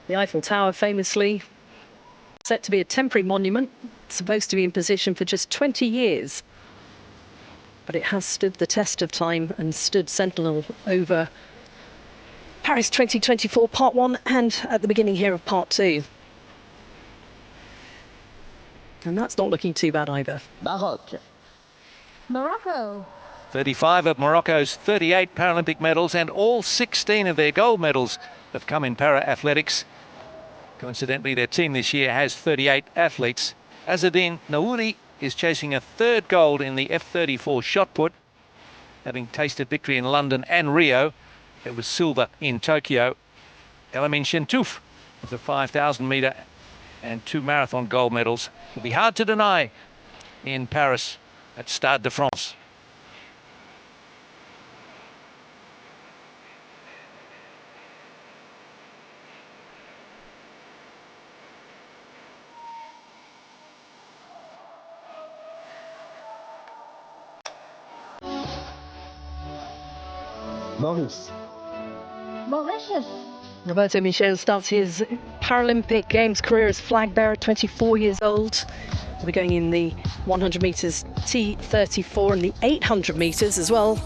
The Eiffel Tower, famously set to be a temporary monument, supposed to be in position for just 20 years. But it has stood the test of time and stood sentinel over Paris 2024 Part 1 and at the beginning here of Part 2. And that's not looking too bad either. Morocco. 35 of Morocco's 38 Paralympic medals, and all 16 of their gold medals have come in para-athletics. Coincidentally, their team this year has 38 athletes. Azzedine Naouri is chasing a third gold in the F34 shot put, having tasted victory in London and Rio. It was silver in Tokyo. Elamine Chentouf with the 5,000 metre and 2 marathon gold medals will be hard to deny in Paris at Stade de France. Maurice. Mauritius. Roberto Michel starts his Paralympic Games career as flag bearer, 24 years old. We'll be going in the 100 metres T34 and the 800 metres as well.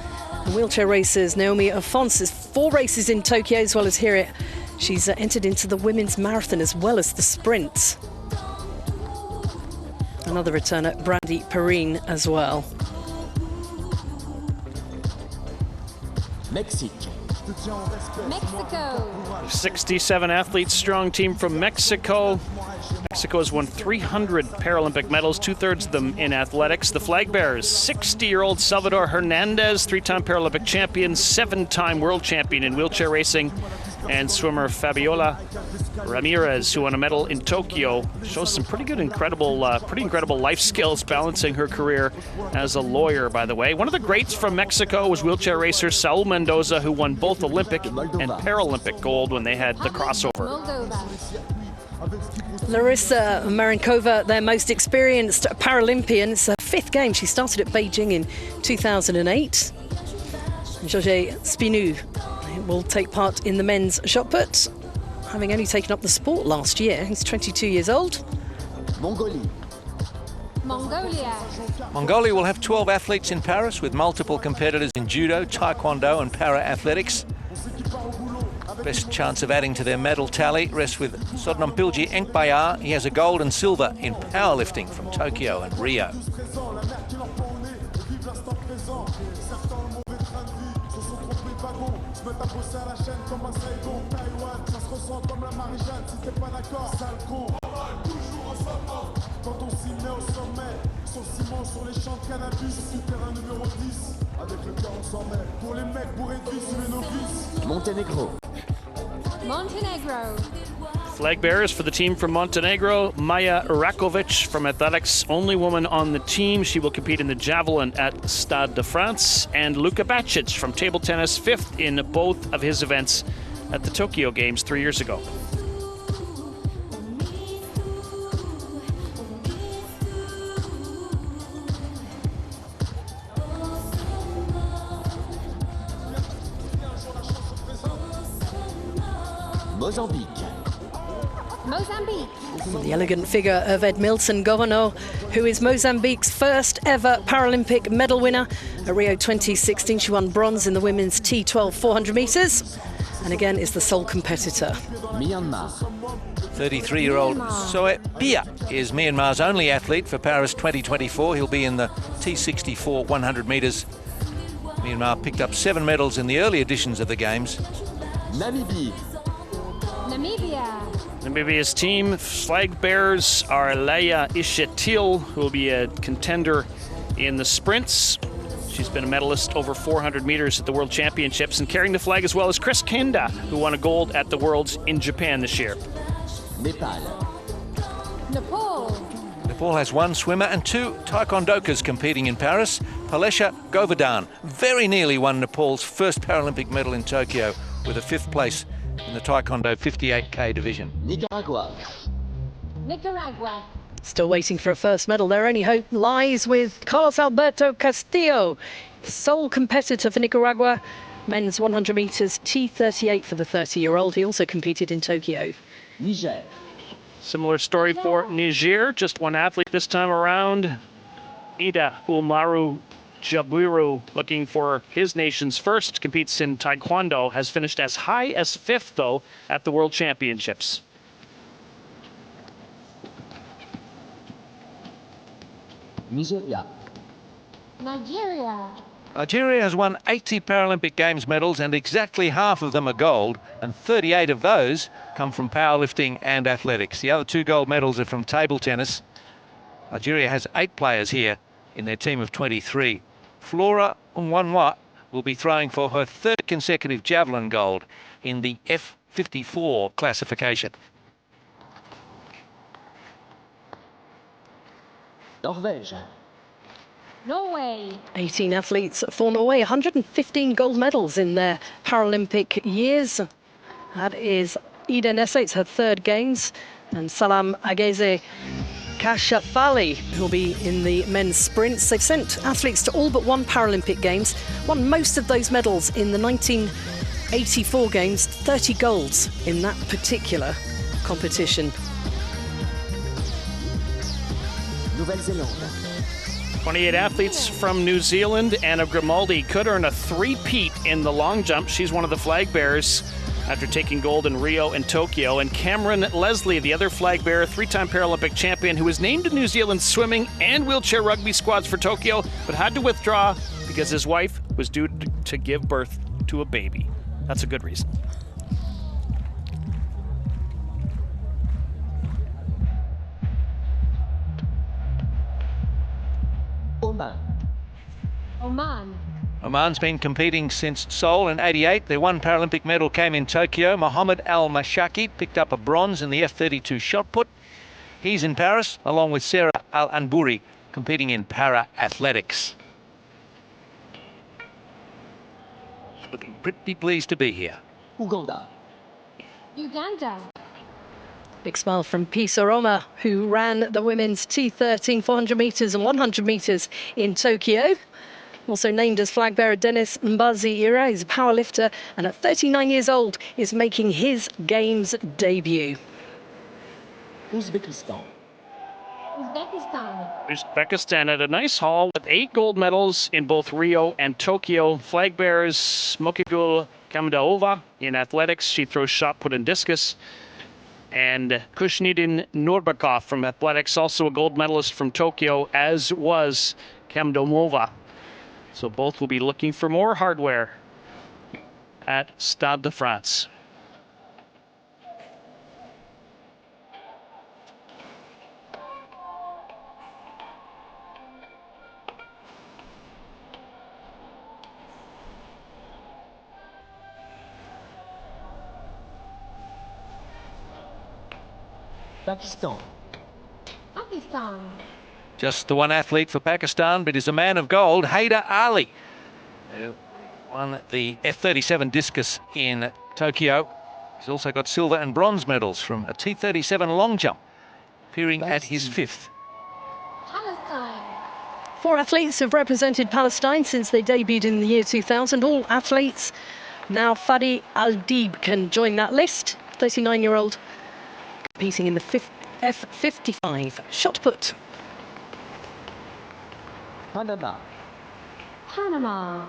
And wheelchair racers Naomi Afonso has 4 races in Tokyo as well as here. She's entered into the women's marathon as well as the sprint. Another returner, Brandy Perrine, as well. Mexico. 67 athletes strong team from Mexico. Mexico has won 300 Paralympic medals, 2/3 of them in athletics. The flag bearers, 60-year-old Salvador Hernandez, 3-time Paralympic champion, 7-time world champion in wheelchair racing, and swimmer Fabiola Ramirez, who won a medal in Tokyo. Shows some pretty incredible life skills, balancing her career as a lawyer, by the way. One of the greats from Mexico was wheelchair racer Saul Mendoza, who won both Olympic and Paralympic gold when they had the crossover. Larissa Marinkova, their most experienced Paralympian. It's her 5th game. She started at Beijing in 2008. Georges Spinou will take part in the men's shot put, having only taken up the sport last year. He's 22 years old. Mongolia. Mongolia will have 12 athletes in Paris, with multiple competitors in judo, taekwondo and para-athletics. Best chance of adding to their medal tally rests with Sodnompilji Enkbayar. He has a gold and silver in powerlifting from Tokyo and Rio. Montenegro. Flag bearers for the team from Montenegro, Maja Rakovic from athletics, only woman on the team. She will compete in the javelin at Stade de France. And Luka Bacic from table tennis, 5th in both of his events at the Tokyo Games 3 years ago. Mozambique. The elegant figure of Ed Milton Governor, who is Mozambique's first ever Paralympic medal winner. At Rio 2016, she won bronze in the women's T12 400 metres, and again is the sole competitor. Myanmar. 33-year-old Soe Pia is Myanmar's only athlete for Paris 2024. He'll be in the T64 100 metres. Myanmar picked up 7 medals in the early editions of the Games. Namibia. Namibia's team flag bearers are Leia Ishetil, who will be a contender in the sprints. She's been a medalist over 400 meters at the World Championships, and carrying the flag as well as Chris Kenda, who won a gold at the Worlds in Japan this year. Nepal. Nepal has 1 swimmer and 2 taekwondokas competing in Paris. Palesha Govardhan very nearly won Nepal's first Paralympic medal in Tokyo with a 5th place in the Taekwondo 58K division. Nicaragua. Still waiting for a first medal. Their only hope lies with Carlos Alberto Castillo, sole competitor for Nicaragua. Men's 100 metres T38 for the 30-year-old. He also competed in Tokyo Niger. Similar story for Niger, just one athlete this time around. Ida Umaru Jabiru, looking for his nation's first, competes in Taekwondo, has finished as high as 5th, though, at the World Championships. Nigeria. Nigeria. Nigeria has won 80 Paralympic Games medals and exactly half of them are gold, and 38 of those come from powerlifting and athletics. The other 2 gold medals are from table tennis. Nigeria has 8 players here in their team of 23. Flora Nwanwa will be throwing for her 3rd consecutive javelin gold in the F54 classification. Norvège. Norway. 18 athletes for Norway, 115 gold medals in their Paralympic years. That is Ida Nesse, it's her 3rd Games, and Salam Ageze Kashafali will be in the men's sprints. They've sent athletes to all but 1 Paralympic Games, won most of those medals in the 1984 Games, 30 golds in that particular competition. Nouvelle-Zélande. 28 athletes from New Zealand. Anna Grimaldi could earn a 3-peat in the long jump. She's one of the flag bearers after taking gold in Rio and Tokyo. And Cameron Leslie, the other flag bearer, 3-time Paralympic champion, who was named to New Zealand's swimming and wheelchair rugby squads for Tokyo, but had to withdraw because his wife was due to give birth to a baby. That's a good reason. Oman. Oman. Oman's been competing since Seoul in '88. Their 1 Paralympic medal came in Tokyo. Mohammed Al-Mashaki picked up a bronze in the F32 shot put. He's in Paris, along with Sarah Al-Anbouri, competing in para-athletics. Looking pretty pleased to be here. Ouganda. Uganda. Big smile from Pisa Roma, who ran the women's T13 400 metres and 100 metres in Tokyo. Also named as flag bearer Dennis Mbazi-Ira is a powerlifter, and at 39 years old is making his Games debut. Uzbekistan. Uzbekistan. Uzbekistan had a nice haul with 8 gold medals in both Rio and Tokyo. Flag bearers Smokigul Kamdaova in athletics. She throws shot put and discus. And Kushnidin Nurbakov from athletics, also a gold medalist from Tokyo, as was Kamdomova. So both will be looking for more hardware at Stade de France. Pakistan. Pakistan. Just the 1 athlete for Pakistan, but is a man of gold, Haider Ali, who won the F37 discus in Tokyo. He's also got silver and bronze medals from a T37 long jump, appearing at his 5th. Palestine. 4 athletes have represented Palestine since they debuted in the year 2000. All athletes. Now Fadi Al-Dib can join that list. 39-year-old competing in the F55 shot put. Panama. Panama.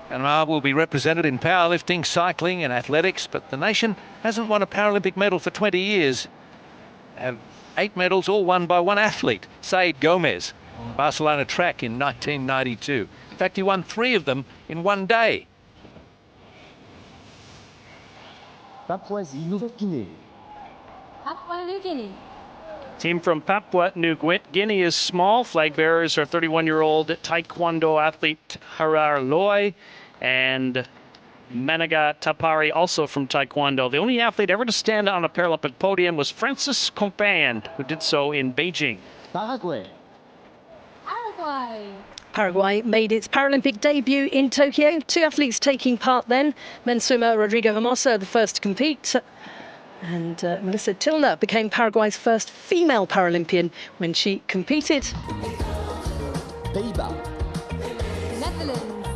Panama will be represented in powerlifting, cycling and athletics, but the nation hasn't won a Paralympic medal for 20 years. Have 8 medals, all won by 1 athlete, Said Gomez, on Barcelona track in 1992. In fact, he won 3 of them in 1 day. Papouasie-Nouvelle-Guinée. Papua New Guinea. Team from Papua New Guinea is small. Flag bearers are 31-year-old Taekwondo athlete Harar Loy and Managa Tapari, also from Taekwondo. The only athlete ever to stand on a Paralympic podium was Francis Compan, who did so in Beijing. Paraguay. Paraguay. Paraguay made its Paralympic debut in Tokyo. 2 athletes taking part then. Men's swimmer Rodrigo Hermoso, the first to compete. And Melissa Tilner became Paraguay's first female Paralympian when she competed. Pays-Bas. Netherlands.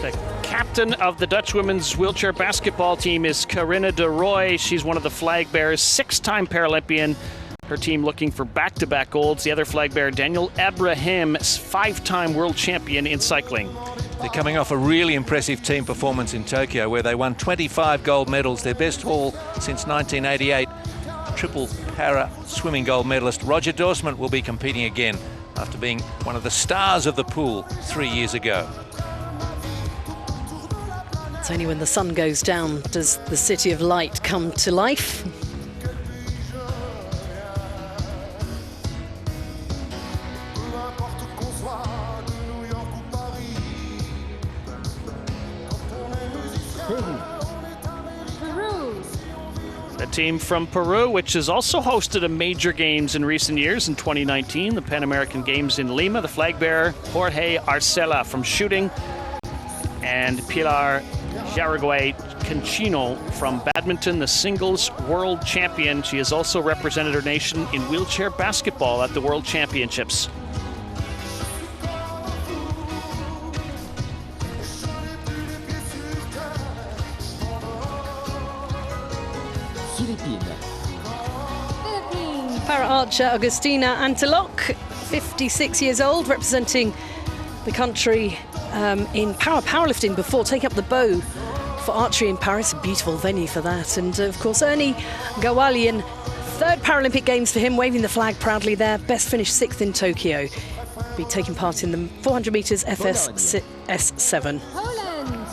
The captain of the Dutch women's wheelchair basketball team is Carina de Roy. She's one of the flag bearers, 6-time Paralympian. Her team looking for back-to-back golds. The other flag bearer, Daniel Abraham, 5-time world champion in cycling. They're coming off a really impressive team performance in Tokyo where they won 25 gold medals, their best haul since 1988. Triple para swimming gold medalist Roger Dorsman will be competing again after being one of the stars of the pool 3 years ago. It's only when the sun goes down does the City of Light come to life. Peru. A team from Peru, which has also hosted a major games in recent years. In 2019, the Pan American Games in Lima, the flag bearer, Jorge Arcela from shooting, and Pilar Jaraguay Conchino from badminton, the singles world champion. She has also represented her nation in wheelchair basketball at the World Championships. Philippines. Philippines. Para-archer Agustina Anteloc, 56 years old, representing the country in powerlifting before taking up the bow for archery in Paris. A beautiful venue for that. And of course, Ernie Gawalian, 3rd Paralympic Games for him, waving the flag proudly there. Best finished 6th in Tokyo. Be taking part in the 400 metres FS7. Poland.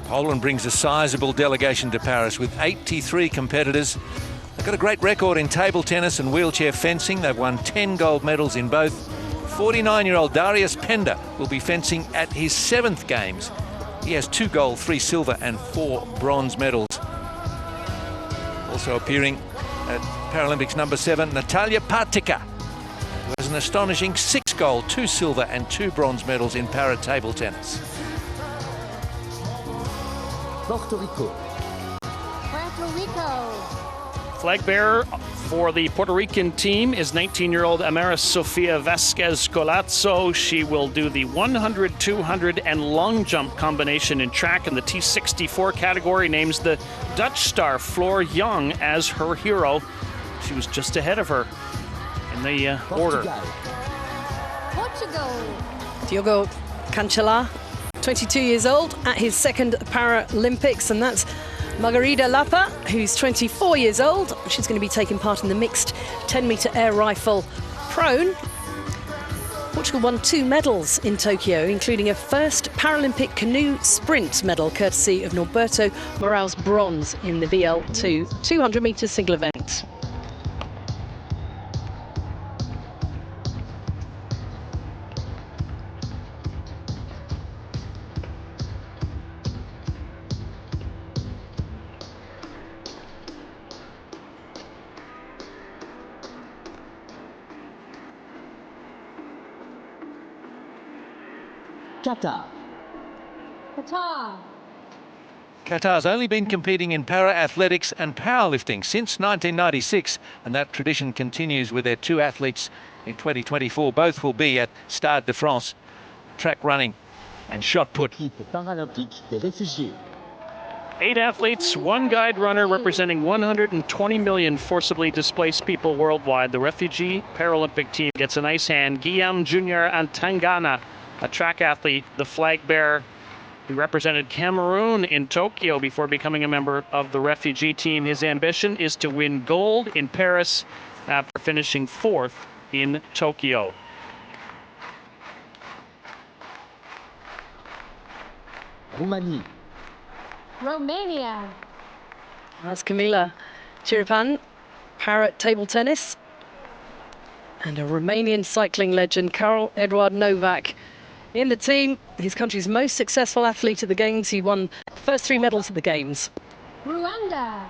Poland brings a sizable delegation to Paris with 83 competitors. They've got a great record in table tennis and wheelchair fencing. They've won 10 gold medals in both. 49-year-old Darius Pender will be fencing at his 7th Games. He has 2 gold, 3 silver and 4 bronze medals. Also appearing at Paralympics number 7, Natalia Partika, who has an astonishing 6 gold, 2 silver and 2 bronze medals in para table tennis. Puerto Rico. Puerto Rico. Flag bearer for the Puerto Rican team is 19-year-old Amara Sofia Vasquez Colazzo. She will do the 100, 200, and long jump combination in track in the T64 category. Names the Dutch star Floor Young as her hero. She was just ahead of her in the order. Portugal. Diogo Cancelar, 22 years old, at his 2nd Paralympics, and that's Margarida Lapa, who's 24 years old. She's going to be taking part in the mixed 10-metre air rifle prone. Portugal won 2 medals in Tokyo, including a first Paralympic canoe sprint medal, courtesy of Norberto Moral's bronze in the VL2 200 metres single event. Qatar. Qatar. Qatar's only been competing in para-athletics and powerlifting since 1996, and that tradition continues with their 2 athletes in 2024. Both will be at Stade de France, track running and shot put. Équipe paralympique des réfugiés. 8 athletes, 1 guide runner representing 120 million forcibly displaced people worldwide. The refugee Paralympic team gets a nice hand. Guillaume Junior Antangana, a track athlete, the flag bearer who represented Cameroon in Tokyo before becoming a member of the refugee team. His ambition is to win gold in Paris after finishing 4th in Tokyo. Roumanie. Romania. That's Camila Chiripan, para table tennis. And a Romanian cycling legend, Karel Eduard Novak, in the team. His country's most successful athlete at the Games. He won the first 3 medals at the Games. Rwanda.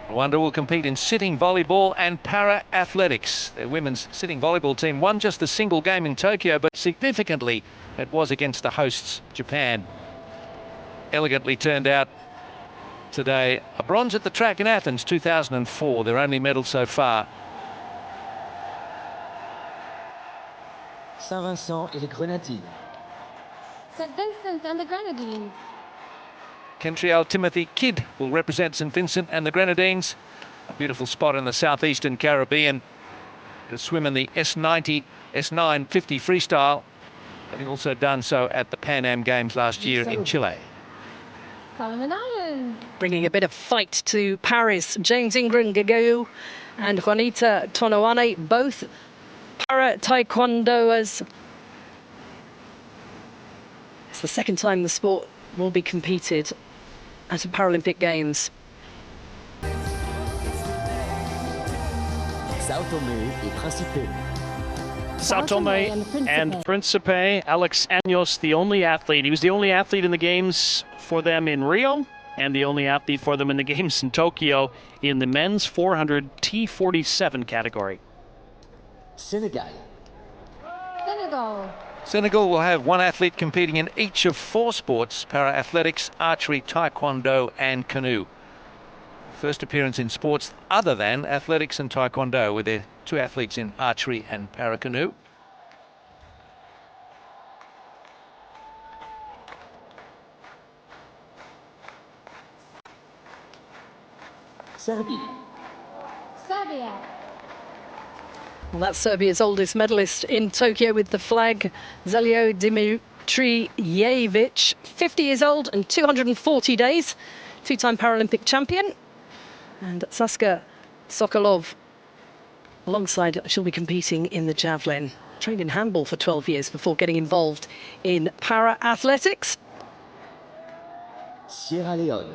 Rwanda will compete in sitting volleyball and para-athletics. Their women's sitting volleyball team won just a single game in Tokyo, but significantly it was against the hosts, Japan. Elegantly turned out today. A bronze at the track in Athens 2004, their only medal so far. Saint-Vincent et les Grenadines. St. Vincent and the Grenadines. Chemtrail Timothy Kidd will represent St Vincent and the Grenadines. A beautiful spot in the southeastern Caribbean. To swim in the S90, S9 50 freestyle, having also done so at the Pan Am Games last year in Chile. Solomon Islands. Bringing a bit of fight to Paris. James Ingram Gagau and Juanita Tonoane, both para taekwondoers. It's the second time the sport will be competed at the Paralympic Games. Sao Tomé et Principe. Sao Tome and Principe. Alex Años, the only athlete. He was the only athlete in the games for them in Rio and the only athlete for them in the games in Tokyo in the men's 400 T47 category. Sénégal. Senegal. Senegal will have one athlete competing in each of 4 sports: para-athletics, archery, taekwondo and canoe. First appearance in sports other than athletics and taekwondo, with their 2 athletes in archery and para-canoe. Serbie. Serbia. Well, that's Serbia's oldest medalist in Tokyo with the flag, Zeljo Dimitrijevic, 50 years old and 240 days, 2-time Paralympic champion. And Saska Sokolov, alongside, she'll be competing in the javelin. Trained in handball for 12 years before getting involved in para-athletics. Sierra Leone.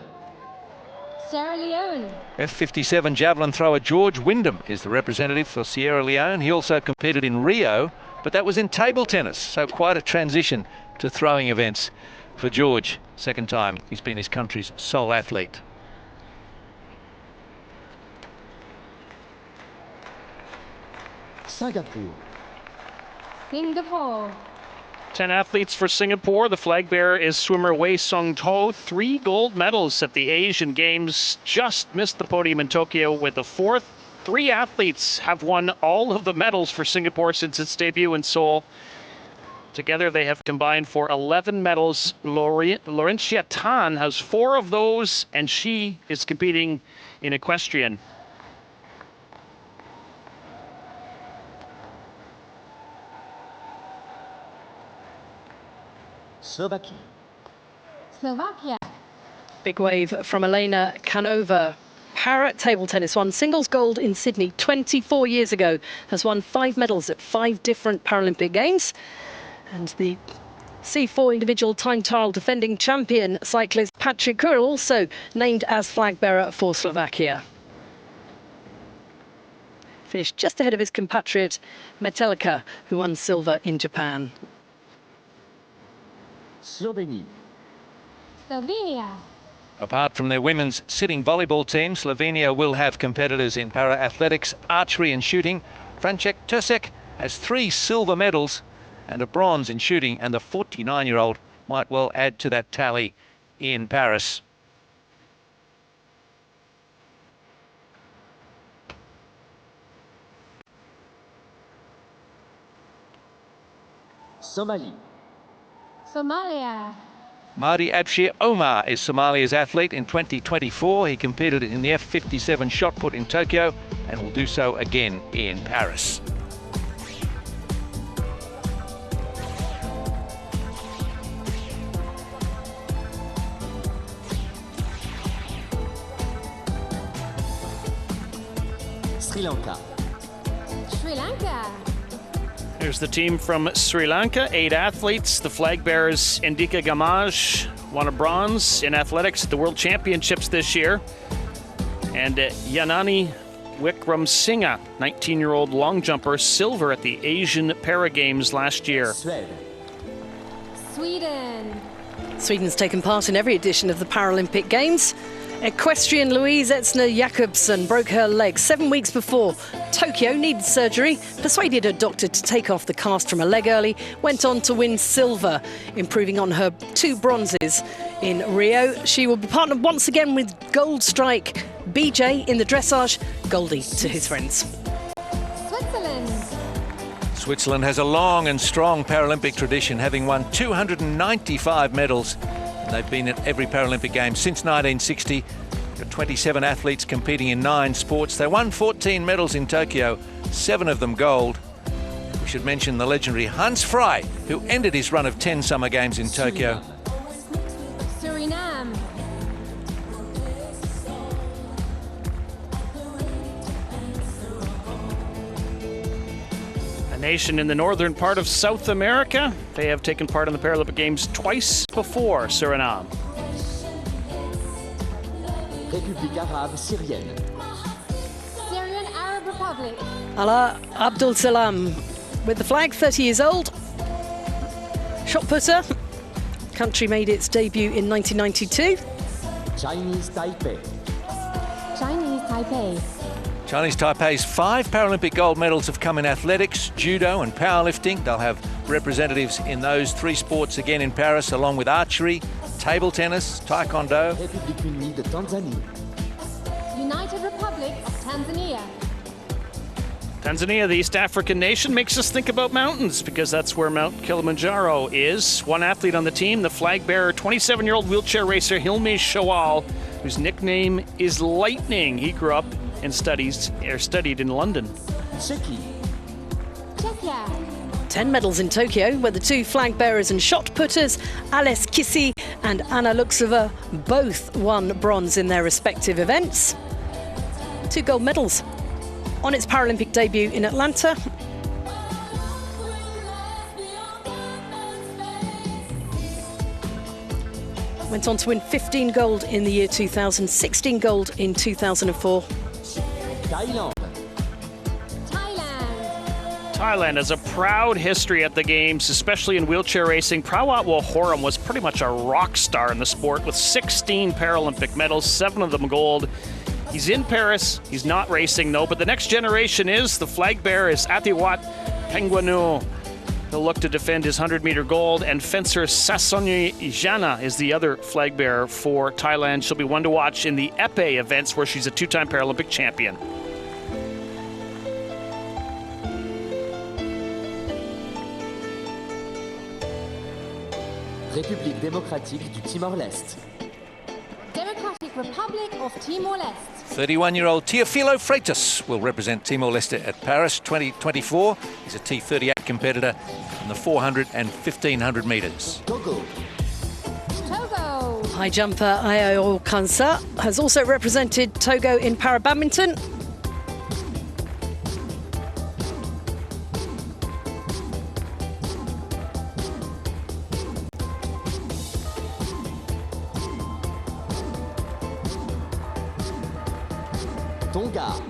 Sierra Leone. F57 javelin thrower George Wyndham is the representative for Sierra Leone. He also competed in Rio, but that was in table tennis, so quite a transition to throwing events for George. Second time he's been his country's sole athlete. Singapour. Singapore. 10 athletes for Singapore. The flag bearer is swimmer Wei Song To. 3 gold medals at the Asian Games. Just missed the podium in Tokyo with the 4th. 3 athletes have won all of the medals for Singapore since its debut in Seoul. Together they have combined for 11 medals. Laurentia Tan has 4 of those, and she is competing in equestrian. Slovaquie. Slovakia. Big wave from Elena Canova. Para table tennis won singles gold in Sydney 24 years ago. Has won 5 medals at 5 different Paralympic Games. And the C4 individual time trial defending champion cyclist Patrick Kurl also named as flag bearer for Slovakia. Finished just ahead of his compatriot Metelka, who won silver in Japan. Slovénie. Slovenia. Apart from their women's sitting volleyball team, Slovenia will have competitors in para-athletics, archery and shooting. Franček Tursek has 3 silver medals and a bronze in shooting, and the 49-year-old might well add to that tally in Paris. Somalie. Somalia. Mahdi Abshir Omar is Somalia's athlete in 2024. He competed in the F57 shot put in Tokyo and will do so again in Paris. Sri Lanka. Sri Lanka. There's the team from Sri Lanka, 8 athletes. The flag bearers Indika Gamage won a bronze in athletics at the World Championships this year. And Yanani Wickremesinghe, 19-year-old long jumper, silver at the Asian Para Games last year. Suède. Sweden. Sweden's taken part in every edition of the Paralympic Games. Equestrian Louise Etzner Jakobsen broke her leg 7 weeks before Tokyo, needed surgery, persuaded her doctor to take off the cast from her leg early, went on to win silver, improving on her 2 bronzes in Rio. She will be partnered once again with Gold Strike BJ in the dressage. Goldie to his friends. Switzerland. Switzerland has a long and strong Paralympic tradition, having won 295 medals They've been at every Paralympic Games since 1960. Got 27 athletes competing in 9 sports. They won 14 medals in Tokyo, 7 of them gold. We should mention the legendary Hans Frey, who ended his run of 10 Summer Games in Tokyo. Suriname. A nation in the northern part of South America. They have taken part in the Paralympic Games twice before, Suriname. République arabe syrienne. Syrian Arab Republic. Alaa Abdul Salam with the flag, 30 years old. Shot putter. Country made its debut in 1992. Chinese Taipei. Chinese Taipei. Chinese Taipei's 5 Paralympic gold medals have come in athletics, judo and powerlifting. They'll have representatives in those 3 sports again in Paris, along with archery, table tennis, taekwondo. République unie de Tanzanie. United Republic of Tanzania. Tanzania, the East African nation, makes us think about mountains because that's where Mount Kilimanjaro is. One athlete on the team, the flag bearer, 27-year-old wheelchair racer Hilmi Shawal, whose nickname is Lightning. He grew up and studied in London. Czechie. Czechia. 10 medals in Tokyo, where the 2 flag bearers and shot putters, Ales Kisi and Anna Luxova, both won bronze in their respective events. 2 gold medals on its Paralympic debut in Atlanta. Went on to win 15 gold in the year 2000, 16 gold in 2004. Thaïlande. Thailand. Thailand has a proud history at the Games, especially in wheelchair racing. Prawat Wohoram was pretty much a rock star in the sport with 16 Paralympic medals, 7 of them gold. He's in Paris. He's not racing, though, but the next generation is. The flag bearer is Atiwat Penguanu. He'll look to defend his 100-meter gold, and fencer Sasonyi Jana is the other flag bearer for Thailand. She'll be one to watch in the épée events, where she's a 2-time Paralympic champion. République démocratique du Timor-Leste. Democratic Republic of Timor-Leste. 31-year-old Teofilo Freitas will represent Timor-Leste at Paris 2024. He's a T38 competitor in the 400 and 1500 metres. Togo. Togo. High jumper Ayo Kansa has also represented Togo in para-badminton. Tonga.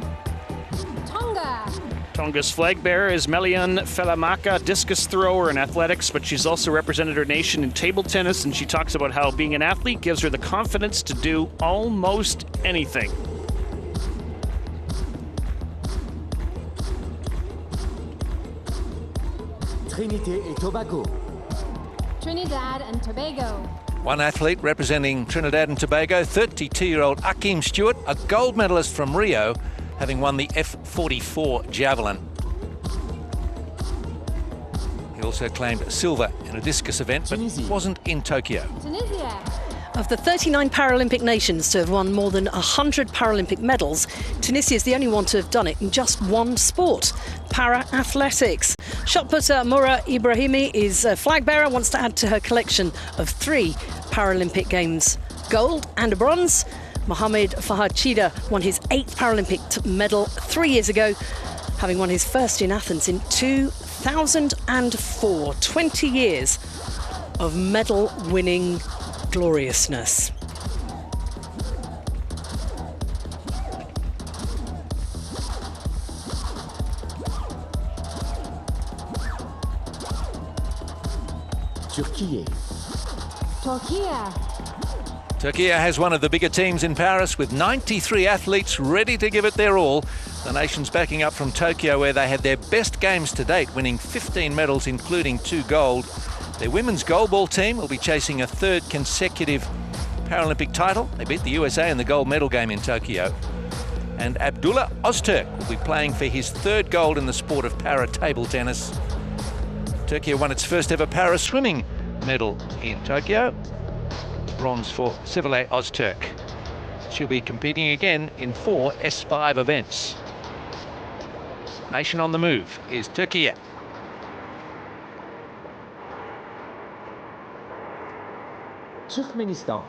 Tonga. Tonga's flag bearer is Melian Felamaka, discus thrower in athletics, but she's also represented her nation in table tennis, and she talks about how being an athlete gives her the confidence to do almost anything. Trinité et Tobago. Trinidad and Tobago. One athlete representing Trinidad and Tobago, 32-year-old Akeem Stewart, a gold medalist from Rio, having won the F44 javelin. He also claimed silver in a discus event, but wasn't in Tokyo. Tunisia. Of the 39 Paralympic nations to have won more than 100 Paralympic medals, Tunisia is the only one to have done it in just one sport, para-athletics. Shot putter Moura Ibrahimi is a flag bearer, wants to add to her collection of 3 Paralympic Games gold and a bronze. Mohamed Fahad Chida won his 8th Paralympic medal 3 years ago, having won his first in Athens in 2004. 20 years of medal-winning gloriousness. Turquie. Turkey has one of the bigger teams in Paris with 93 athletes ready to give it their all. The nation's backing up from Tokyo, where they had their best games to date, winning 15 medals, including 2 gold. Their women's goalball team will be chasing a 3rd consecutive Paralympic title. They beat the USA in the gold medal game in Tokyo. And Abdullah Ozturk will be playing for his 3rd gold in the sport of para-table tennis. Turkey won its first ever para-swimming medal in Tokyo. bronze for Sivile Ozturk. She'll be competing again in 4 S5 events. Nation on the move is Turkey. Turkménistan.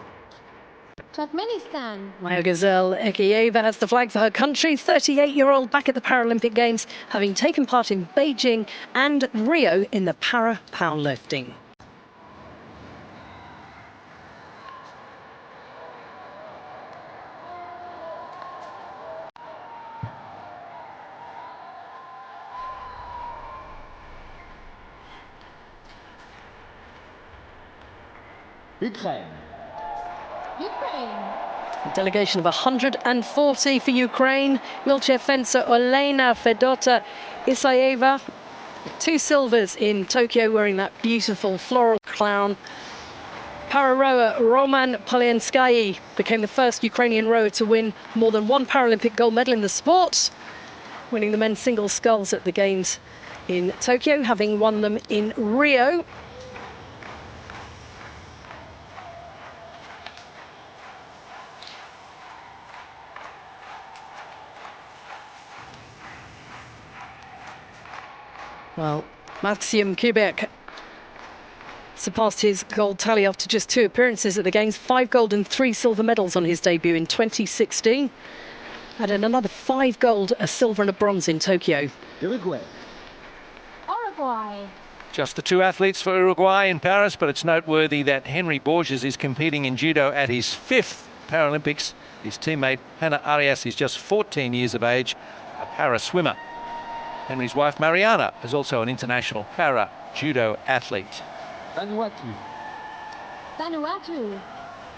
Turkmenistan. Maya Gazelle Ekiyeva has the flag for her country, 38-year-old back at the Paralympic Games, having taken part in Beijing and Rio in the para powerlifting. Ukraine. Ukraine. A delegation of 140 for Ukraine. Wheelchair fencer Olena Fedota Isayeva. 2 silvers in Tokyo, wearing that beautiful floral crown. Para rower Roman Polianskyi became the first Ukrainian rower to win more than 1 Paralympic gold medal in the sport, winning the men's single sculls at the Games in Tokyo, having won them in Rio. Well, Maxim Kubek surpassed his gold tally after just 2 appearances at the Games, 5 gold and 3 silver medals on his debut in 2016. Added another 5 gold, a silver and a bronze in Tokyo. Uruguay. Uruguay. Just the 2 athletes for Uruguay in Paris, but it's noteworthy that Henry Borges is competing in judo at his 5th Paralympics. His teammate Hannah Arias is just 14 years of age, a para swimmer. Henry's wife Mariana is also an international para judo athlete. Vanuatu. Vanuatu.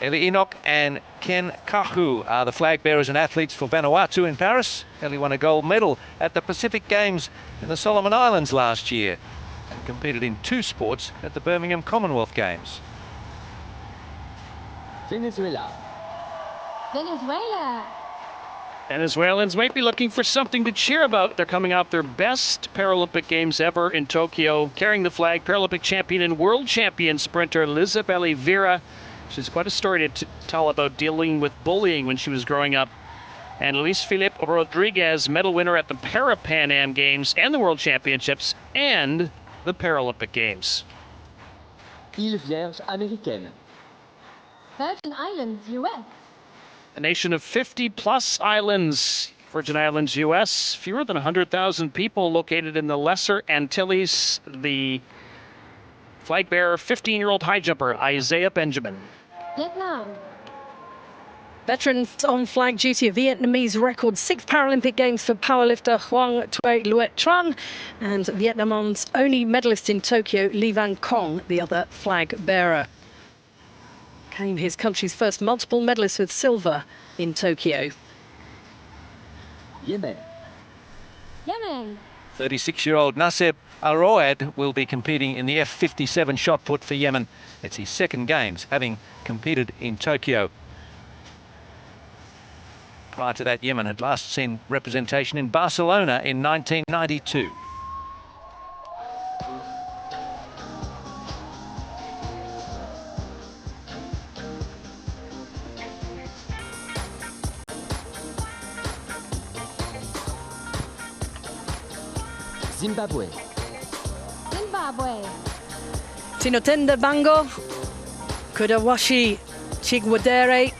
Eli Enoch and Ken Kahu are the flag bearers and athletes for Vanuatu in Paris. Eli won a gold medal at the Pacific Games in the Solomon Islands last year and competed in 2 sports at the Birmingham Commonwealth Games. Venezuela. Venezuela. Venezuelans might be looking for something to cheer about. They're coming off their best Paralympic Games ever in Tokyo, carrying the flag, Paralympic champion and world champion sprinter Lizeth Oliveira. She's quite a story to tell about dealing with bullying when she was growing up. And Luis Felipe Rodriguez, medal winner at the Para-Pan Am Games and the World Championships and the Paralympic Games. Île Vierge américaine. Virgin Islands, US. A nation of 50-plus islands, Virgin Islands, U.S., fewer than 100,000 people located in the Lesser Antilles. The flag bearer, 15-year-old high jumper Isaiah Benjamin. Vietnam. Veterans on flag duty, a Vietnamese record 6th Paralympic Games for powerlifter Hoang Thuy Luet Tran, and Vietnam's only medalist in Tokyo, Lee Van Kong, the other flag bearer. Became his country's first multiple medalist with silver in Tokyo. Yemen. Yemen. 36-year-old Nasser Aroad will be competing in the F57 shot put for Yemen. It's his 2nd Games, having competed in Tokyo. Prior to that, Yemen had last seen representation in Barcelona in 1992. Zimbabwe. Zimbabwe. Tinotenda Bango, Kudawashi Chigwadere.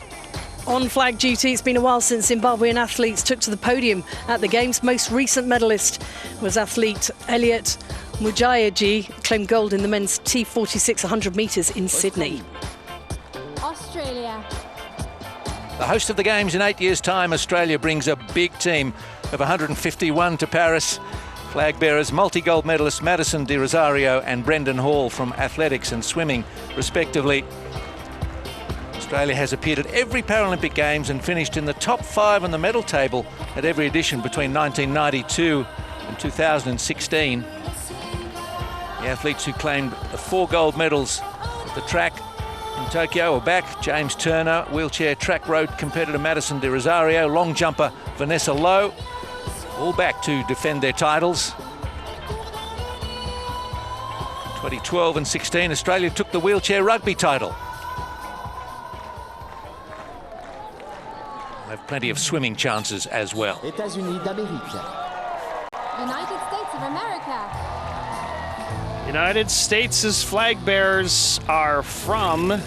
On flag duty, it's been a while since Zimbabwean athletes took to the podium at the Games. Most recent medalist was athlete Elliot Mujayaji, claimed gold in the men's T46 100 metres in Sydney. Australia. The host of the Games in 8 years' time, Australia brings a big team of 151 to Paris. Flag bearers, multi-gold medalists Madison De Rosario and Brendan Hall from athletics and swimming, respectively. Australia has appeared at every Paralympic Games and finished in the top 5 on the medal table at every edition between 1992 and 2016. The athletes who claimed the 4 gold medals at the track in Tokyo are back. James Turner, wheelchair track road competitor Madison De Rosario, long jumper Vanessa Lowe, all back to defend their titles. 2012 and 16, Australia took the wheelchair rugby title. have plenty of swimming chances as well. États-Unis d'Amérique. United States of America. United States' flag bearers are from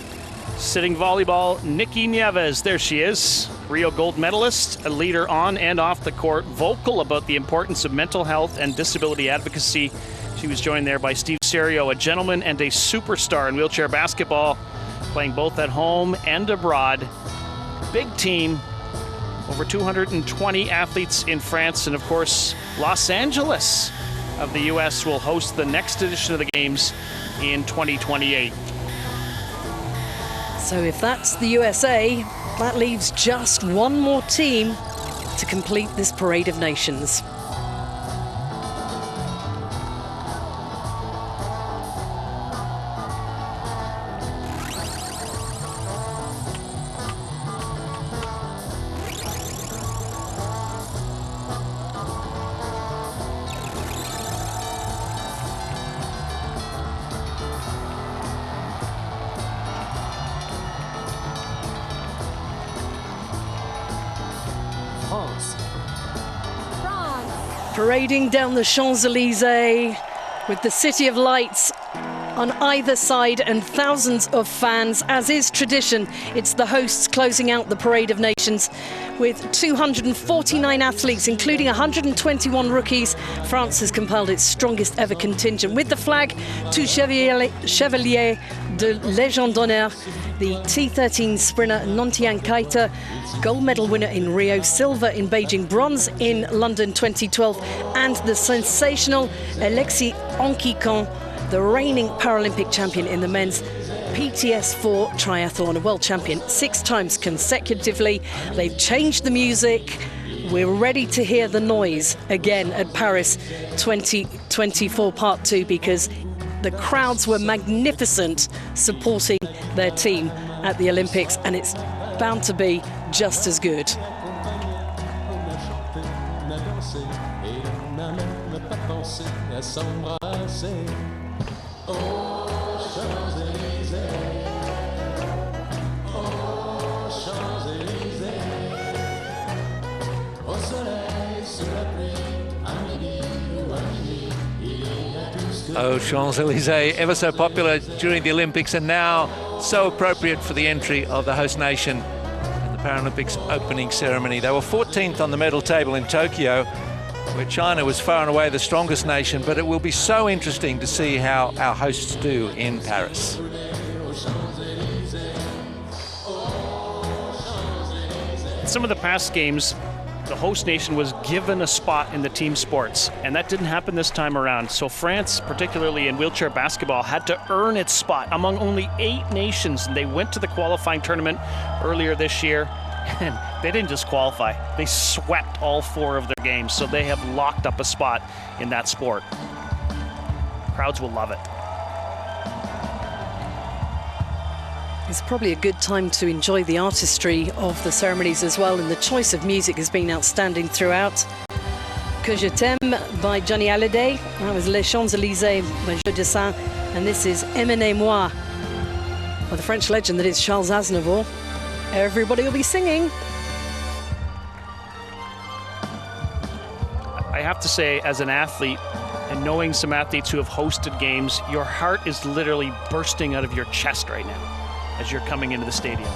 sitting volleyball, Nikki Nieves. There she is. Rio gold medalist, a leader on and off the court, vocal about the importance of mental health and disability advocacy. She was joined there by Steve Serio, a gentleman and a superstar in wheelchair basketball, playing both at home and abroad. Big team, over 220 athletes in France, and of course, Los Angeles of the U.S. will host the next edition of the Games in 2028. So if that's the USA, that leaves just one more team to complete this Parade of Nations. France. France. Parading down the Champs-Élysées with the City of Lights on either side and thousands of fans. As is tradition, it's the hosts closing out the Parade of Nations with 249 athletes, including 121 rookies. France has compiled its strongest ever contingent with the flag, two Chevalier de Légion d'Honneur, the T13 sprinter Nontian Keita, gold medal winner in Rio, silver in Beijing, bronze in London 2012, and the sensational Alexis Onkikan, the reigning Paralympic champion in the men's PTS4 triathlon, a world champion 6 times consecutively. They've changed the music. We're ready to hear the noise again at Paris 2024 Part 2, because the crowds were magnificent supporting their team at the Olympics, and it's bound to be just as good. Oh, Champs-Élysées, ever so popular during the Olympics and now so appropriate for the entry of the host nation in the Paralympics opening ceremony. They were 14th on the medal table in Tokyo, where China was far and away the strongest nation, but it will be so interesting to see how our hosts do in Paris. In some of the past games, the host nation was given a spot in the team sports, and that didn't happen this time around. So France, particularly in wheelchair basketball, had to earn its spot among only 8 nations, and they went to the qualifying tournament earlier this year, and they didn't just qualify, they swept all 4 of their games, so they have locked up a spot in that sport. Crowds will love it. It's probably a good time to enjoy the artistry of the ceremonies as well, and the choice of music has been outstanding throughout. Que je t'aime by Johnny Hallyday, that was Les Champs-Élysées by Jeu Dessin, and this is Emmenez-moi by the French legend that is Charles Aznavour. Everybody will be singing. I have to say, as an athlete, and knowing some athletes who have hosted games, your heart is literally bursting out of your chest right now as you're coming into the stadium.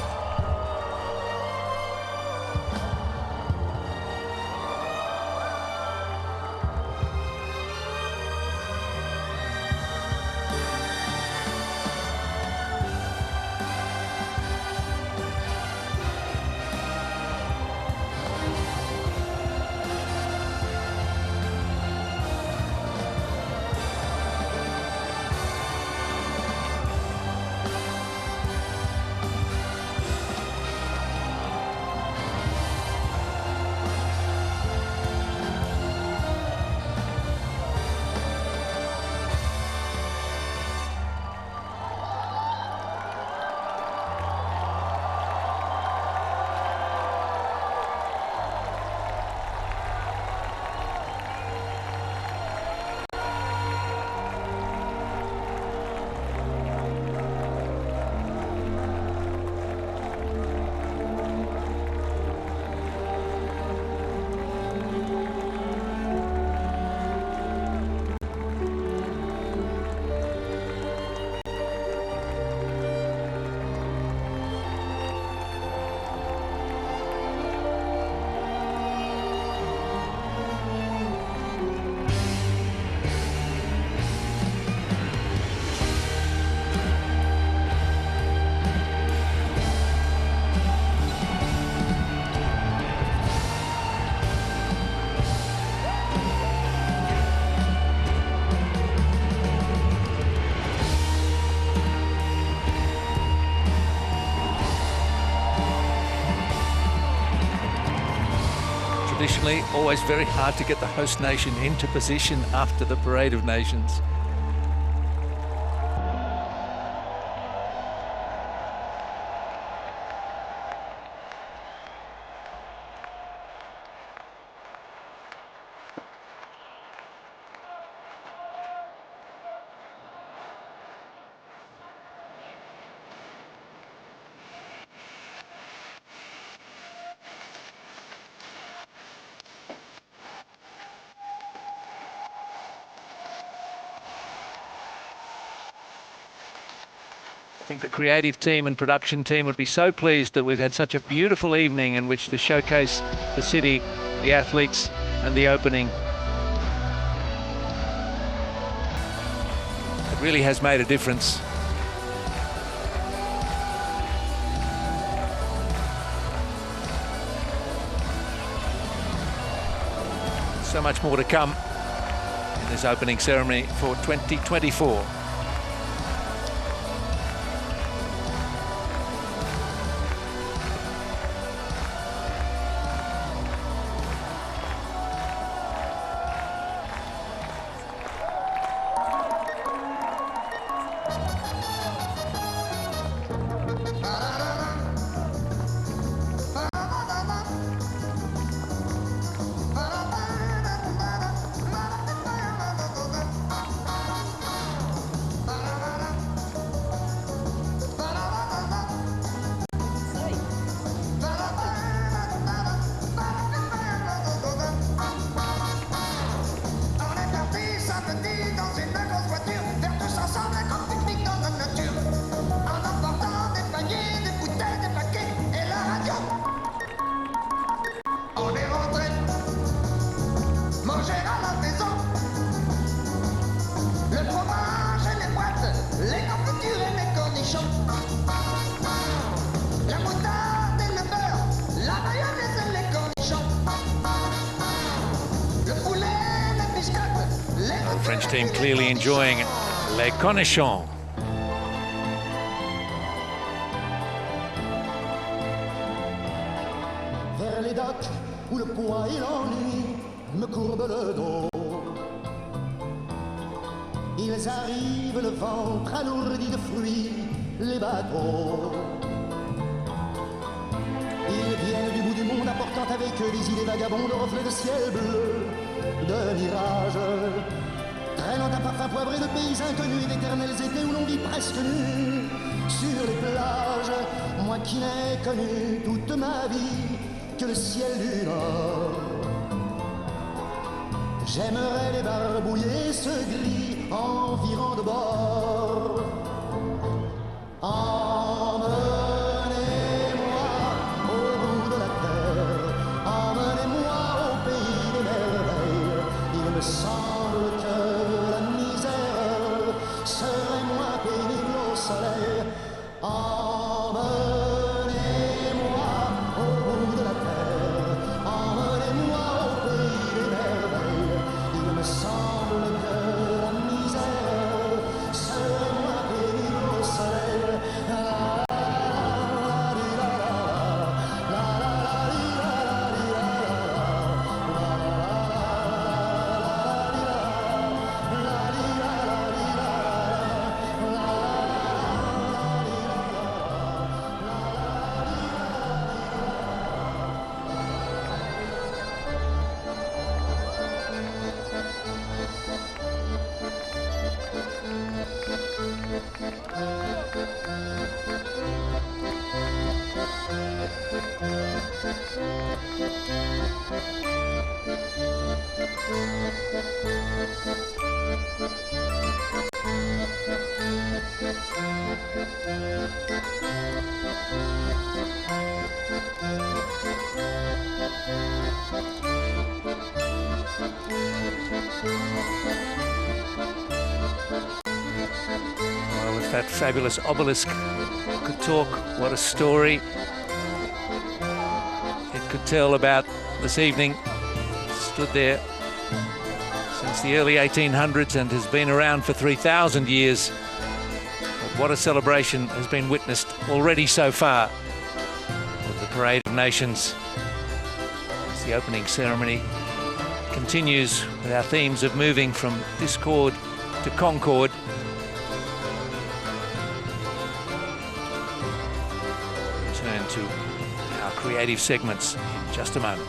traditionally always very hard to get the host nation into position after the Parade of Nations. I think the creative team and production team would be so pleased that we've had such a beautiful evening in which to showcase the city, the athletes and the opening. It really has made a difference. So much more to come in this opening ceremony for 2024. French team clearly enjoying les cornichons. Vers les docks où le poids et l'ennui me courbent le dos. Ils arrivent le ventre alourdi de fruits, les bateaux. Ils viennent du bout du monde apportant avec eux des idées vagabondes, reflets de ciel bleu, de mirages. Traînant un parfum poivré de pays inconnus et d'éternels étés où l'on vit presque nu sur les plages. Moi qui n'ai connu toute ma vie que le ciel du Nord. J'aimerais les barbouiller ce gris environ de bord. Emmenez-moi au bout de la terre, emmenez-moi au pays des merveilles. Il me semble que la misère serait moins pénible au soleil. Emmenez-moi au bout de la terre, emmenez-moi au pays des merveilles. Il me semble que la misère serait moins pénible au soleil. Well, if that fabulous obelisk could talk, what a story it could tell about this evening. Stood there since the early 1800s and has been around for 3,000 years. But what a celebration has been witnessed already so far with the Parade of Nations. It's the opening ceremony continues with our themes of moving from discord to concord. Return to our creative segments in just a moment.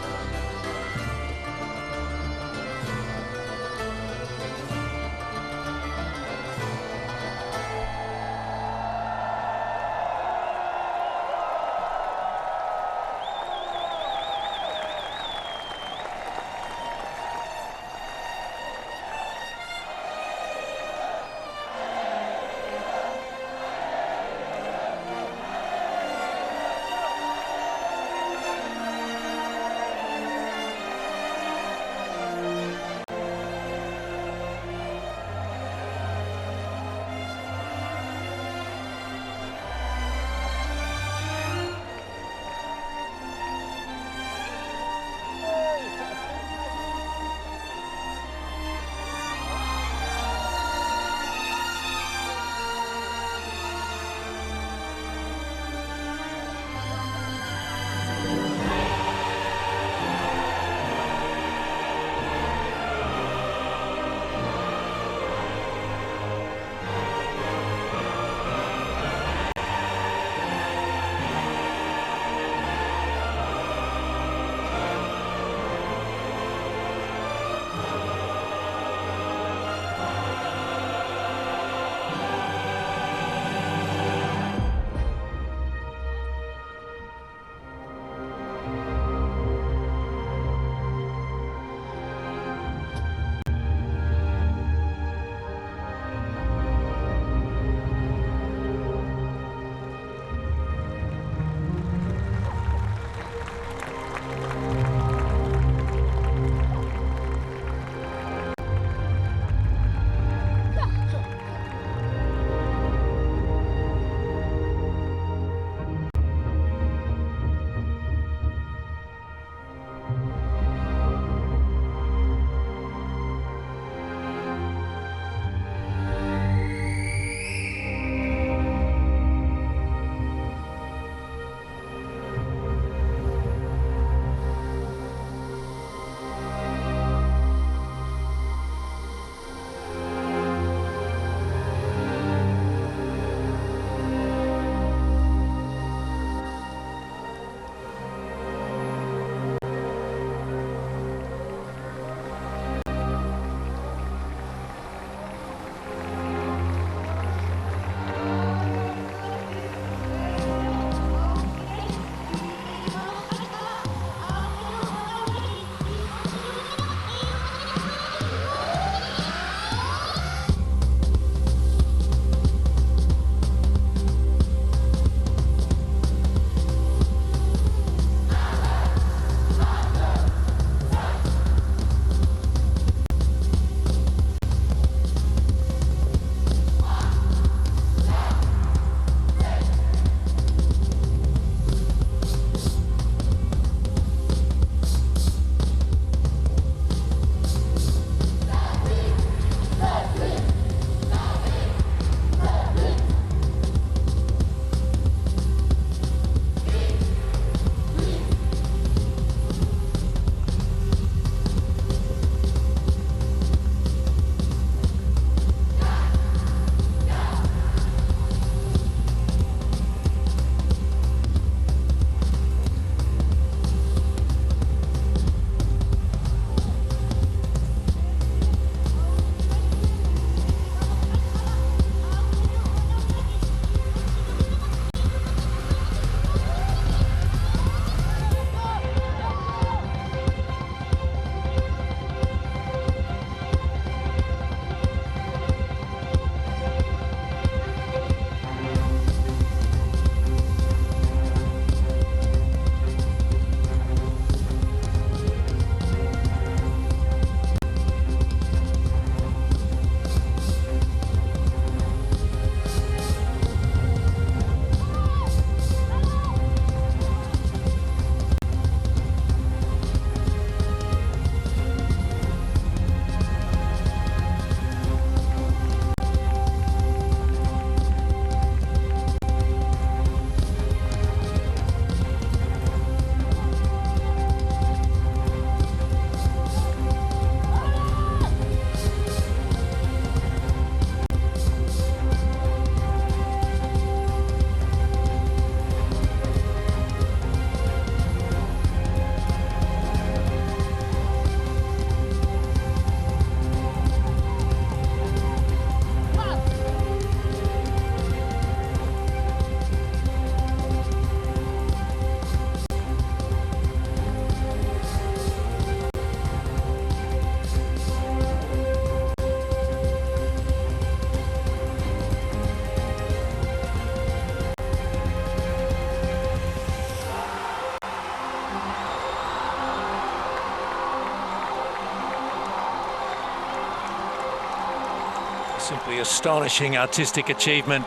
Simply astonishing artistic achievement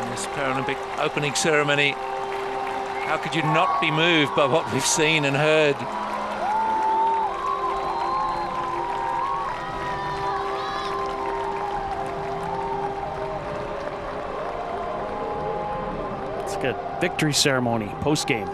in this Paralympic opening ceremony. How could you not be moved by what we've seen and heard? It's a good victory ceremony post-game.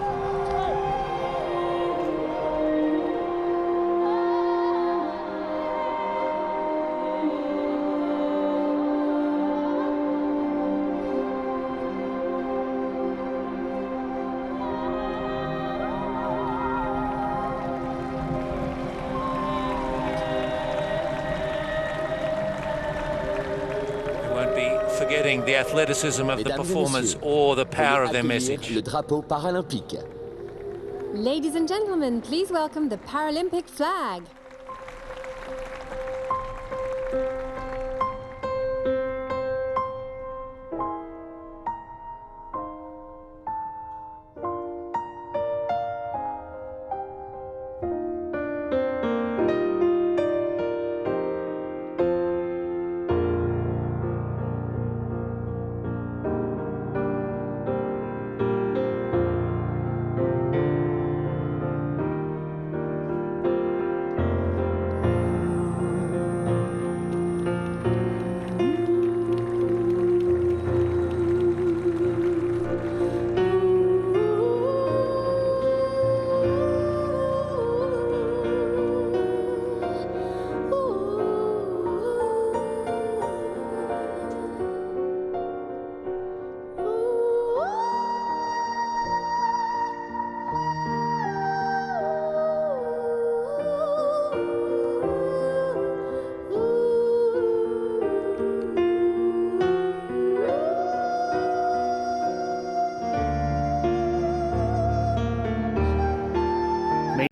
Forgetting the athleticism of the performers or the power of their message. Le drapeau paralympique. Ladies and gentlemen, please welcome the Paralympic flag.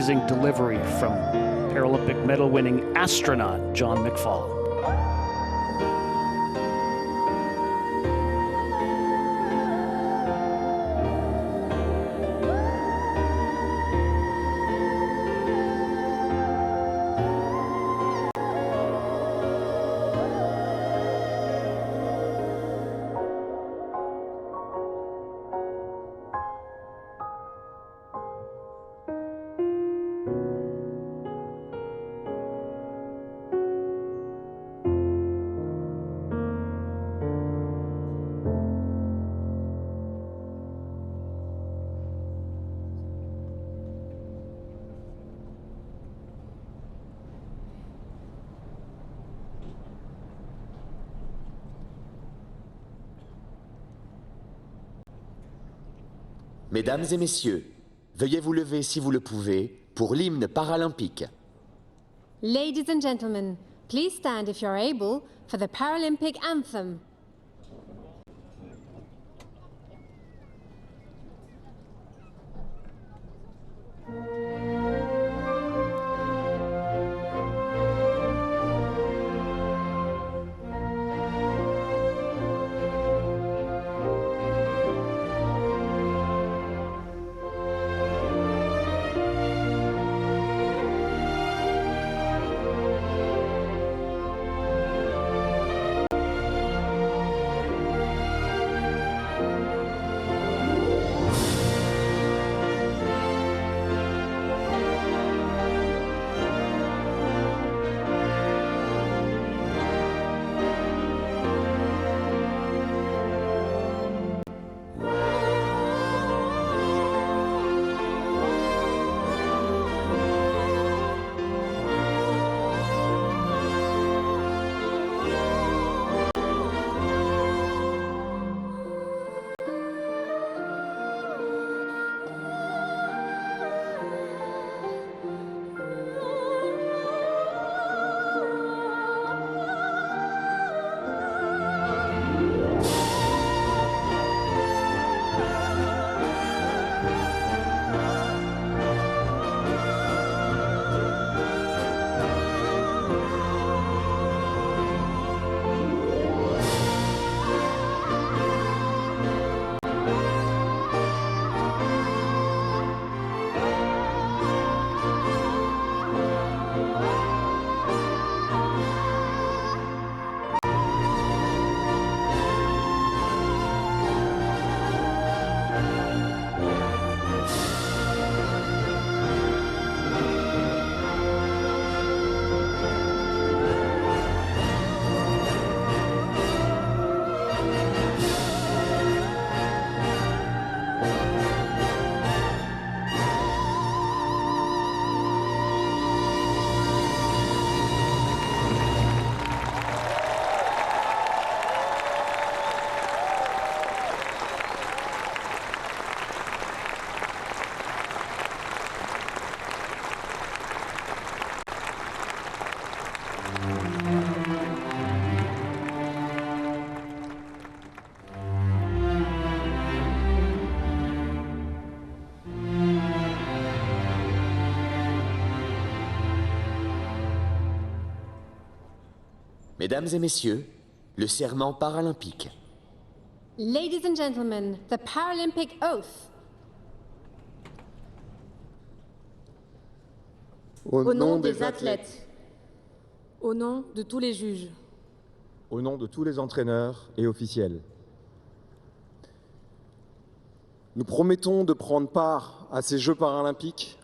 Amazing delivery from Paralympic medal-winning astronaut John McFall. Mesdames et messieurs, veuillez vous lever si vous le pouvez pour l'hymne paralympique. Ladies and gentlemen, please stand if you're able for the Paralympic anthem. Mesdames et messieurs, le serment paralympique. Ladies and gentlemen, the Paralympic oath. Au nom des athlètes, au nom de tous les juges, au nom de tous les entraîneurs et officiels. Nous promettons de prendre part à ces Jeux paralympiques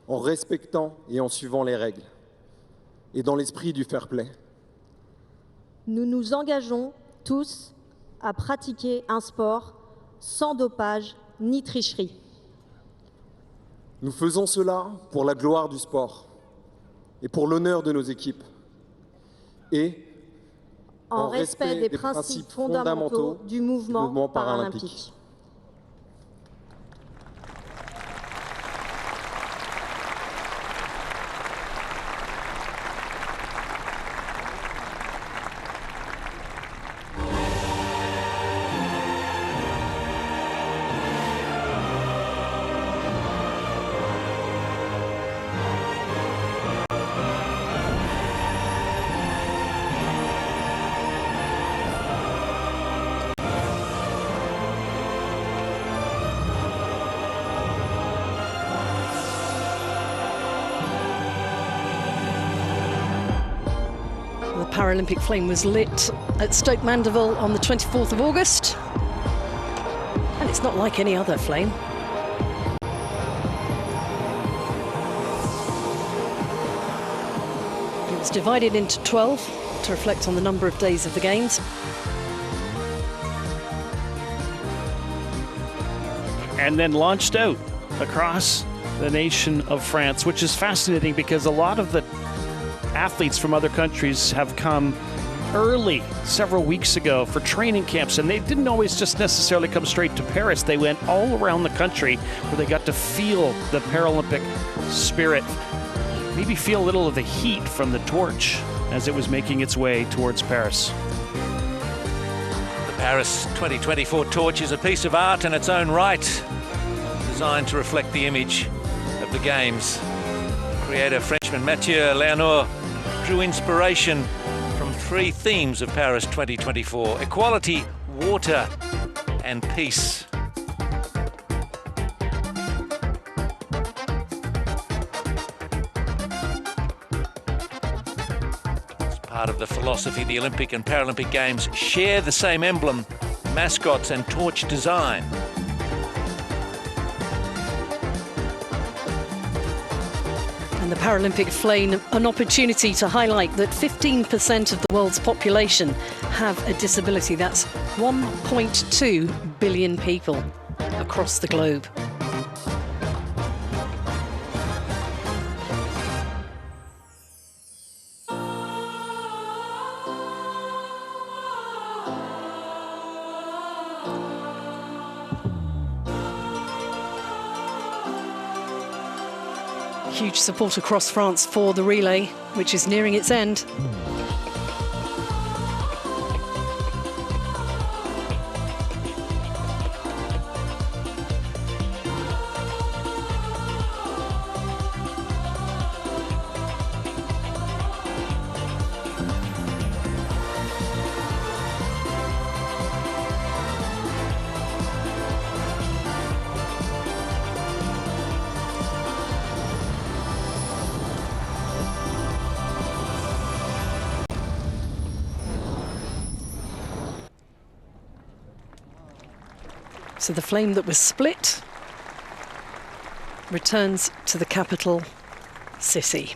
en respectant et en suivant les règles et dans l'esprit du fair play. Nous nous engageons tous à pratiquer un sport sans dopage ni tricherie. Nous faisons cela pour la gloire du sport et pour l'honneur de nos équipes et en respect des principes fondamentaux du mouvement paralympique. The Paralympic flame was lit at Stoke Mandeville on the 24th of August. And it's not like any other flame. It was divided into 12 to reflect on the number of days of the Games. And then launched out across the nation of France, which is fascinating because a lot of the athletes from other countries have come early, several weeks ago, for training camps, and they didn't always just necessarily come straight to Paris. They went all around the country where they got to feel the Paralympic spirit, maybe feel a little of the heat from the torch as it was making its way towards Paris. The Paris 2024 torch is a piece of art in its own right, designed to reflect the image of the Games. Creator Frenchman Mathieu Léonard drew inspiration from three themes of Paris 2024: equality, water, and peace. As part of the philosophy, the Olympic and Paralympic Games share the same emblem, mascots, and torch design. The Paralympic flame, an opportunity to highlight that 15% of the world's population have a disability. That's 1.2 billion people across the globe. Huge support across France for the relay, which is nearing its end. So the flame that was split returns to the capital city.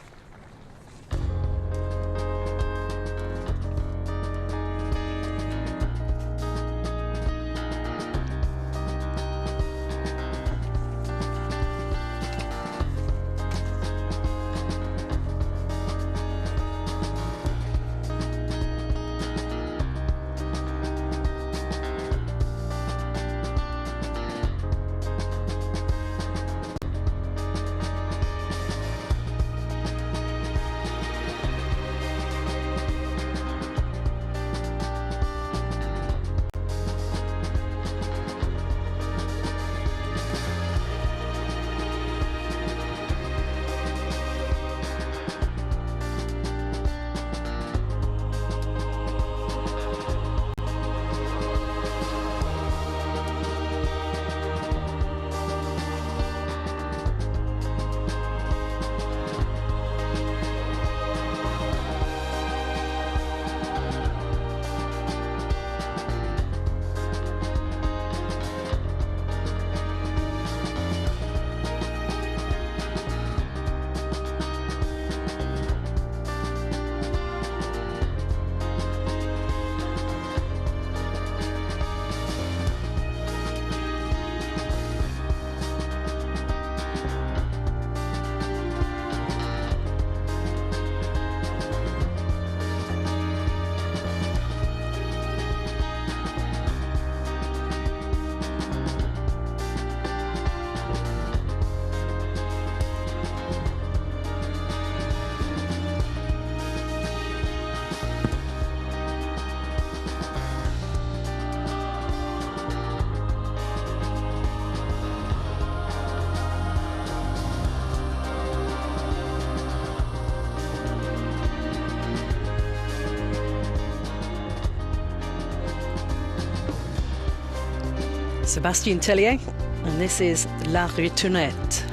Sébastien Tellier, and this is La Ritournette.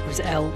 Or is it L?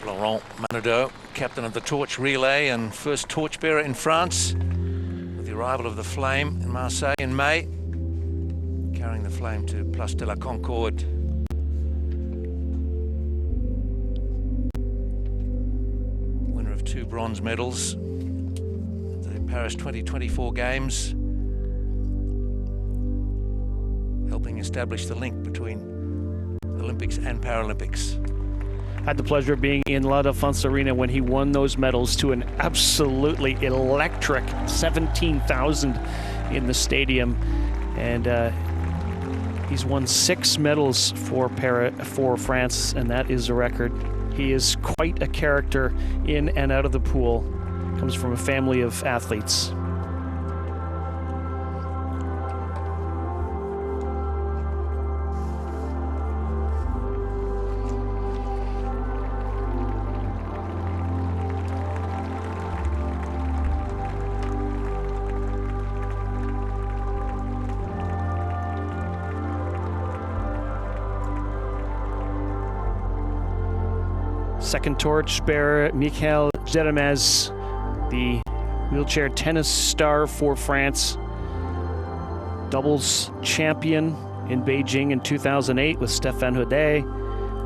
Laurent Manodou, captain of the torch relay and first torchbearer in France, with the arrival of the Flame in Marseille in May, carrying the Flame to Place de la Concorde. Winner of 2 bronze medals at the Paris 2024 Games, helping establish the link between Olympics and Paralympics. Had the pleasure of being in La Défense Arena when he won those medals to an absolutely electric 17,000 in the stadium. And he's won 6 medals for France, and that is a record. He is quite a character in and out of the pool. Comes from a family of athletes. Second torchbearer, Michael Jeremez, the wheelchair tennis star for France. Doubles champion in Beijing in 2008 with Stéphane Houdet.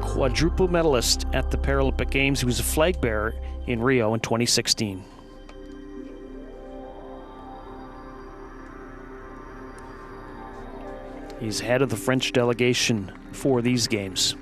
Quadruple medalist at the Paralympic Games. He was a flag bearer in Rio in 2016. He's head of the French delegation for these games.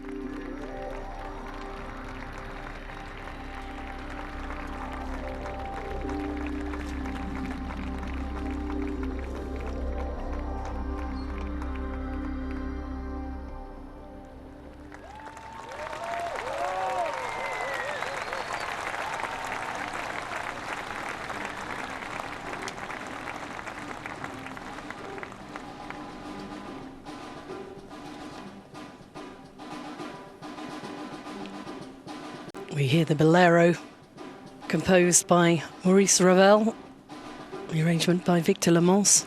We hear the Bolero, composed by Maurice Ravel, the arrangement by Victor Lemons.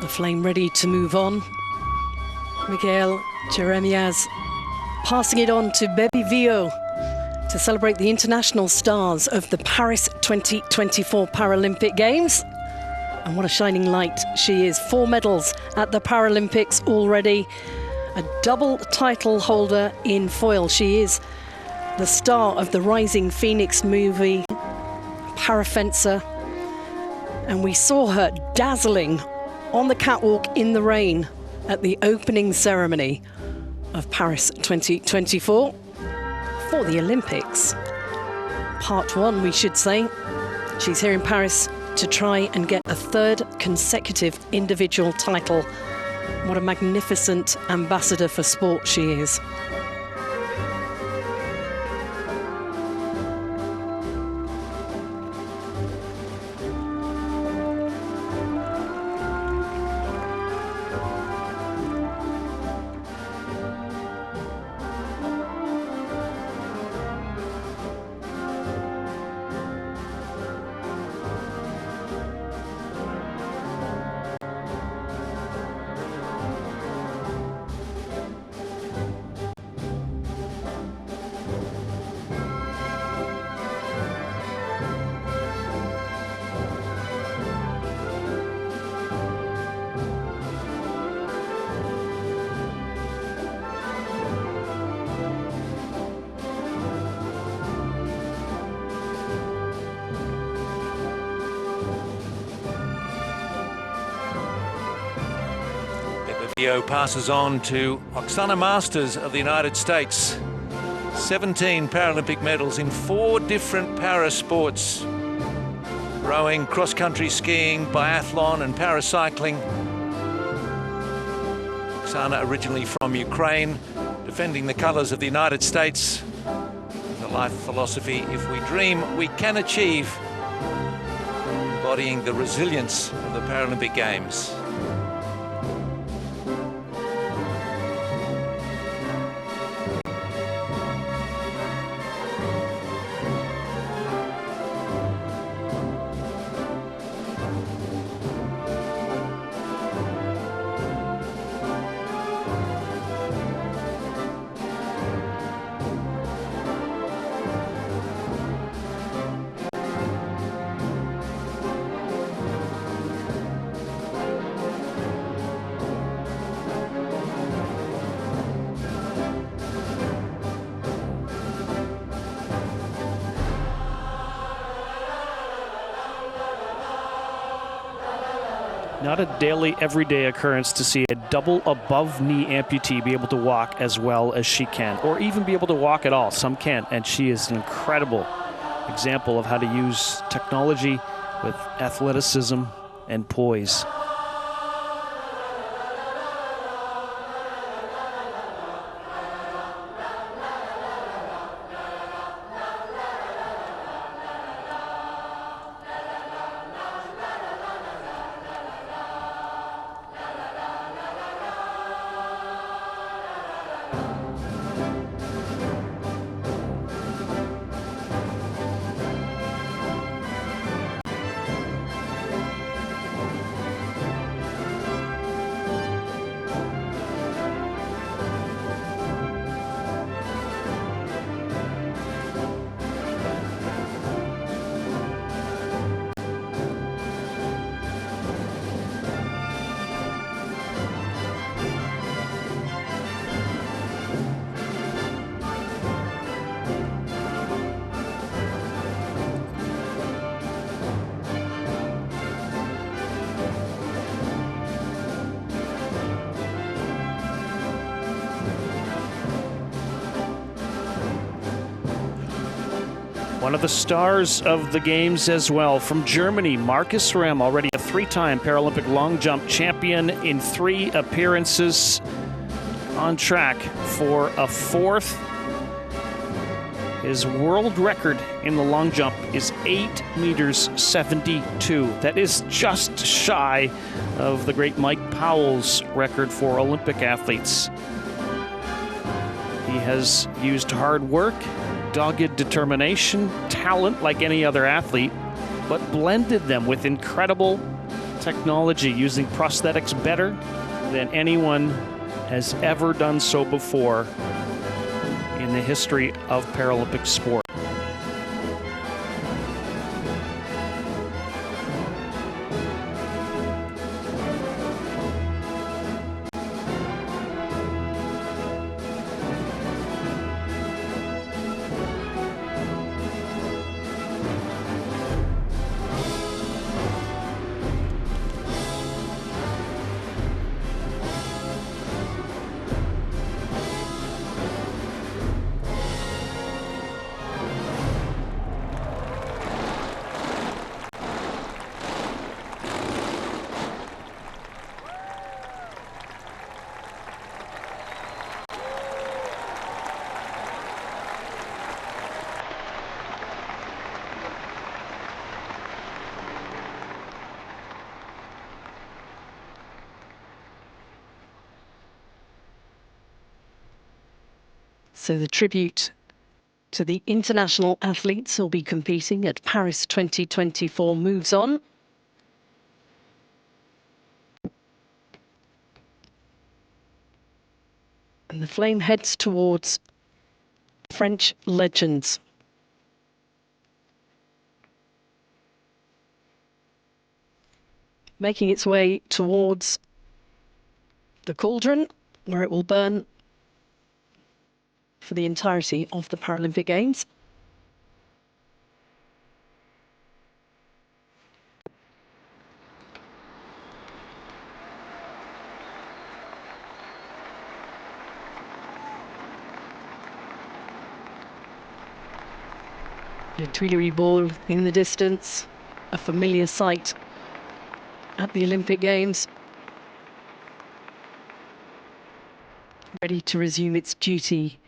The flame ready to move on. Miguel Jeremias passing it on to Baby Vio to celebrate the international stars of the Paris 2024 Paralympic Games. And what a shining light she is. 4 medals at the Paralympics already. A double title holder in foil. She is the star of the Rising Phoenix movie, parafencer. And we saw her dazzling on the catwalk in the rain at the opening ceremony of Paris 2024 for the Olympics. Part 1, we should say. She's here in Paris to try and get a 3rd consecutive individual title. What a magnificent ambassador for sport she is. Video passes on to Oksana Masters of the United States. 17 Paralympic medals in 4 different para sports. Rowing, cross-country skiing, biathlon and paracycling. Oksana originally from Ukraine, defending the colours of the United States. The life philosophy, if we dream, we can achieve. Embodying the resilience of the Paralympic Games. Not a daily, everyday occurrence to see a double above-knee amputee be able to walk as well as she can, or even be able to walk at all. Some can't, and she is an incredible example of how to use technology with athleticism and poise. One of the stars of the games as well, from Germany, Marcus Rem, already a 3-time Paralympic long jump champion in 3 appearances, on track for a 4th. His world record in the long jump is 8 meters 72. That is just shy of the great Mike Powell's record for Olympic athletes. He has used hard work, dogged determination, talent like any other athlete, but blended them with incredible technology, using prosthetics better than anyone has ever done so before in the history of Paralympic sport. So the tribute to the international athletes who'll be competing at Paris 2024 moves on. And the flame heads towards French legends. Making its way towards the cauldron, where it will burn for the entirety of the Paralympic Games. The Tuileries Ball in the distance, a familiar sight at the Olympic Games. Ready to resume its duty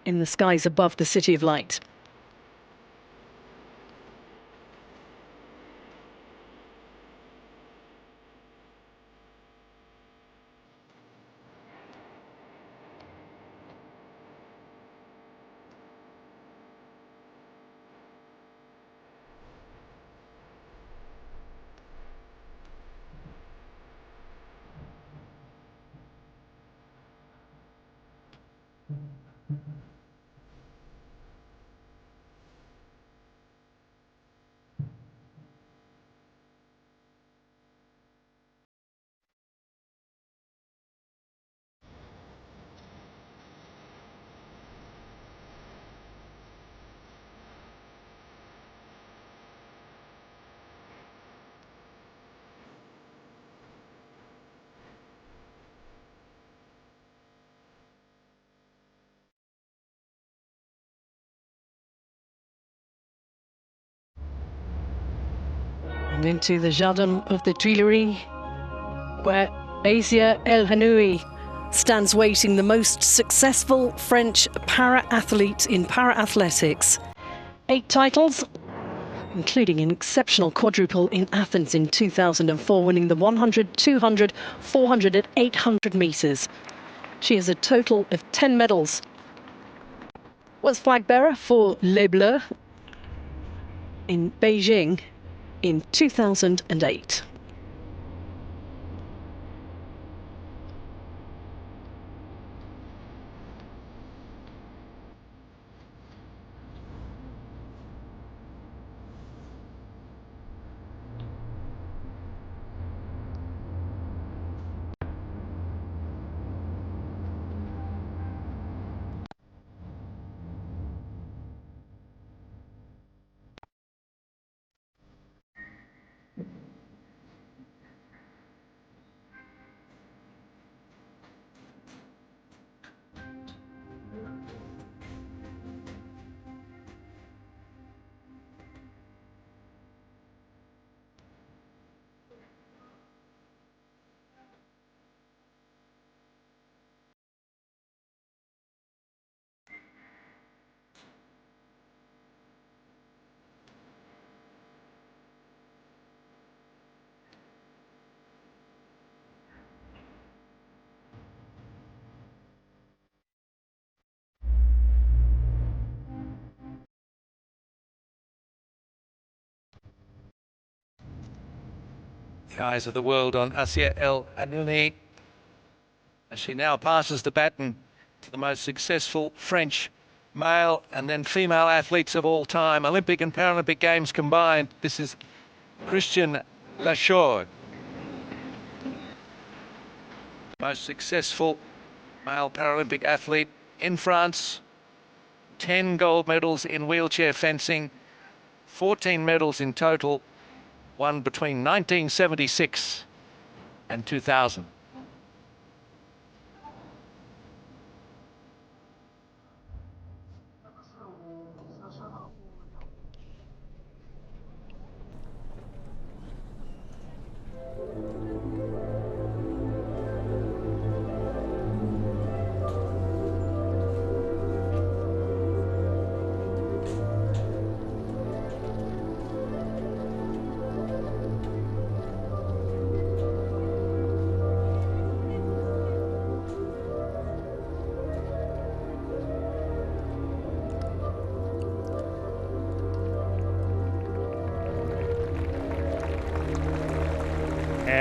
in the skies above the City of Light. And into the Jardin of the Tuileries, where Asia El Hanoui stands waiting, the most successful French para-athlete in para-athletics. 8 titles, including an exceptional quadruple in Athens in 2004, winning the 100, 200, 400 and 800 metres. She has a total of 10 medals. Was flag bearer for Les Bleus in Beijing in 2008. The eyes of the world on Asia El Hanoui as she now passes the baton to the most successful French male and then female athletes of all time, Olympic and Paralympic Games combined. This is Christian Lachaud, most successful male Paralympic athlete in France. 10 gold medals in wheelchair fencing, 14 medals in total, won between 1976 and 2000.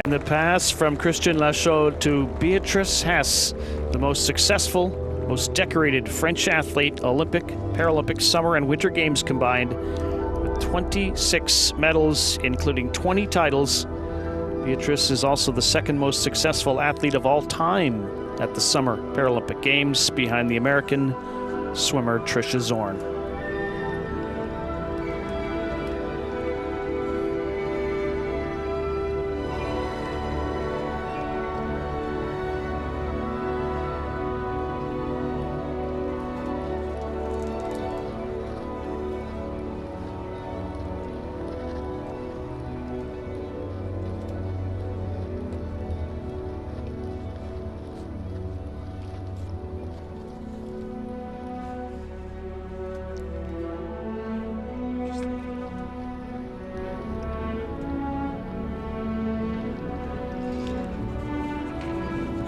And the pass from Christian Lachaud to Beatrice Hess, the most successful, most decorated French athlete, Olympic, Paralympic, Summer and Winter Games combined, with 26 medals, including 20 titles. Beatrice is also the second most successful athlete of all time at the Summer Paralympic Games, behind the American swimmer Tricia Zorn.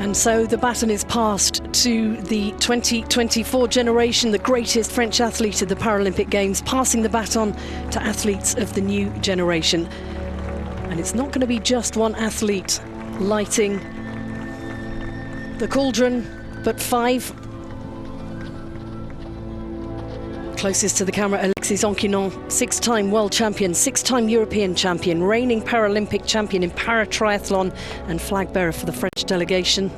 And so the baton is passed to the 2024 generation, the greatest French athlete at the Paralympic Games, passing the baton to athletes of the new generation. And it's not going to be just one athlete lighting the cauldron, but 5. Closest to the camera, Alexis Onquinon, 6-time world champion, 6-time European champion, reigning Paralympic champion in para-triathlon and flag bearer for the French delegation.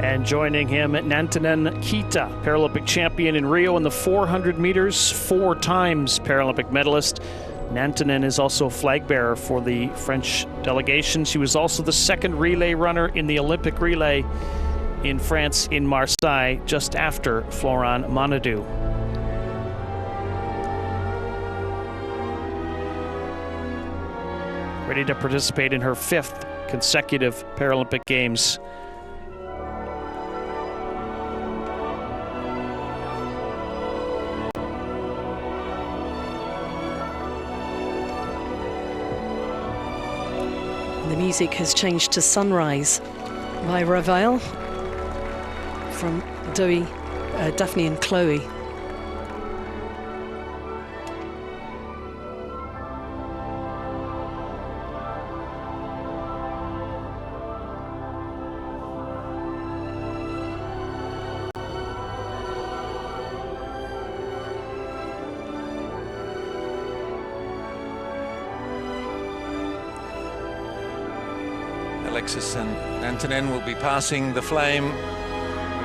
And joining him, Nantanen Keita, Paralympic champion in Rio in the 400 meters, 4 times Paralympic medalist. Nantanen is also flag bearer for the French delegation. She was also the 2nd relay runner in the Olympic relay in France, in Marseille, just after Florent Monadou. Ready to participate in her 5th consecutive Paralympic Games. The music has changed to Sunrise by Ravel from Daphne and Chloe. Alexis and Nantanen will be passing the flame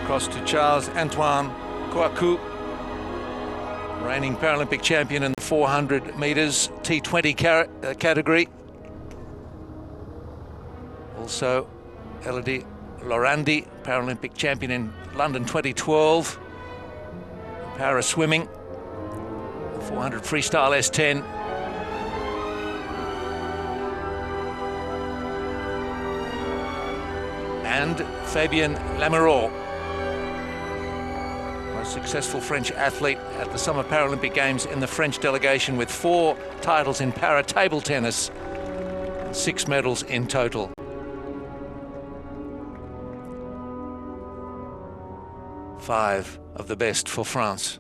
across to Charles-Antoine Kouakou, reigning Paralympic champion in the 400 metres T20 category. Also, Elodie Lorandi, Paralympic champion in London 2012. Para swimming, 400 freestyle S10. And Fabien Lamoureux, most successful French athlete at the Summer Paralympic Games in the French delegation, with 4 titles in para table tennis and 6 medals in total. Five of the best for France.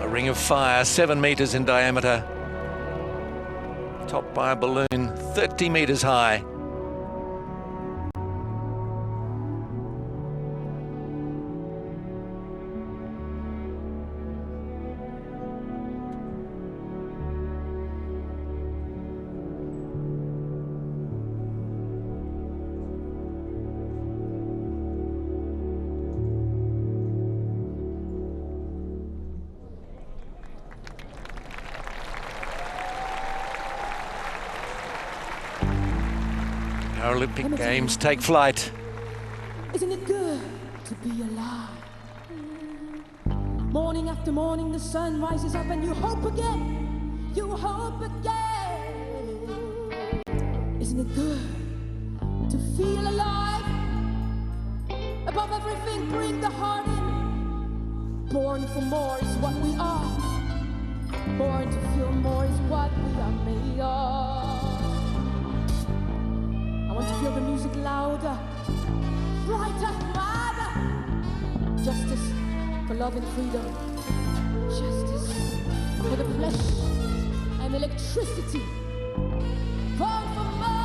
Ring of fire, 7 meters in diameter, topped by a balloon 30 meters high. Paralympic Games take flight. Isn't it good to be alive? Morning after morning, the sun rises up and you hope again. You hope again. Isn't it good to feel alive? Above everything, bring the heart in. Born for more is what we are. Born to feel more is what we are made of. I want to feel the music louder, brighter, louder. Justice for love and freedom. Justice for the flesh and electricity Born for more.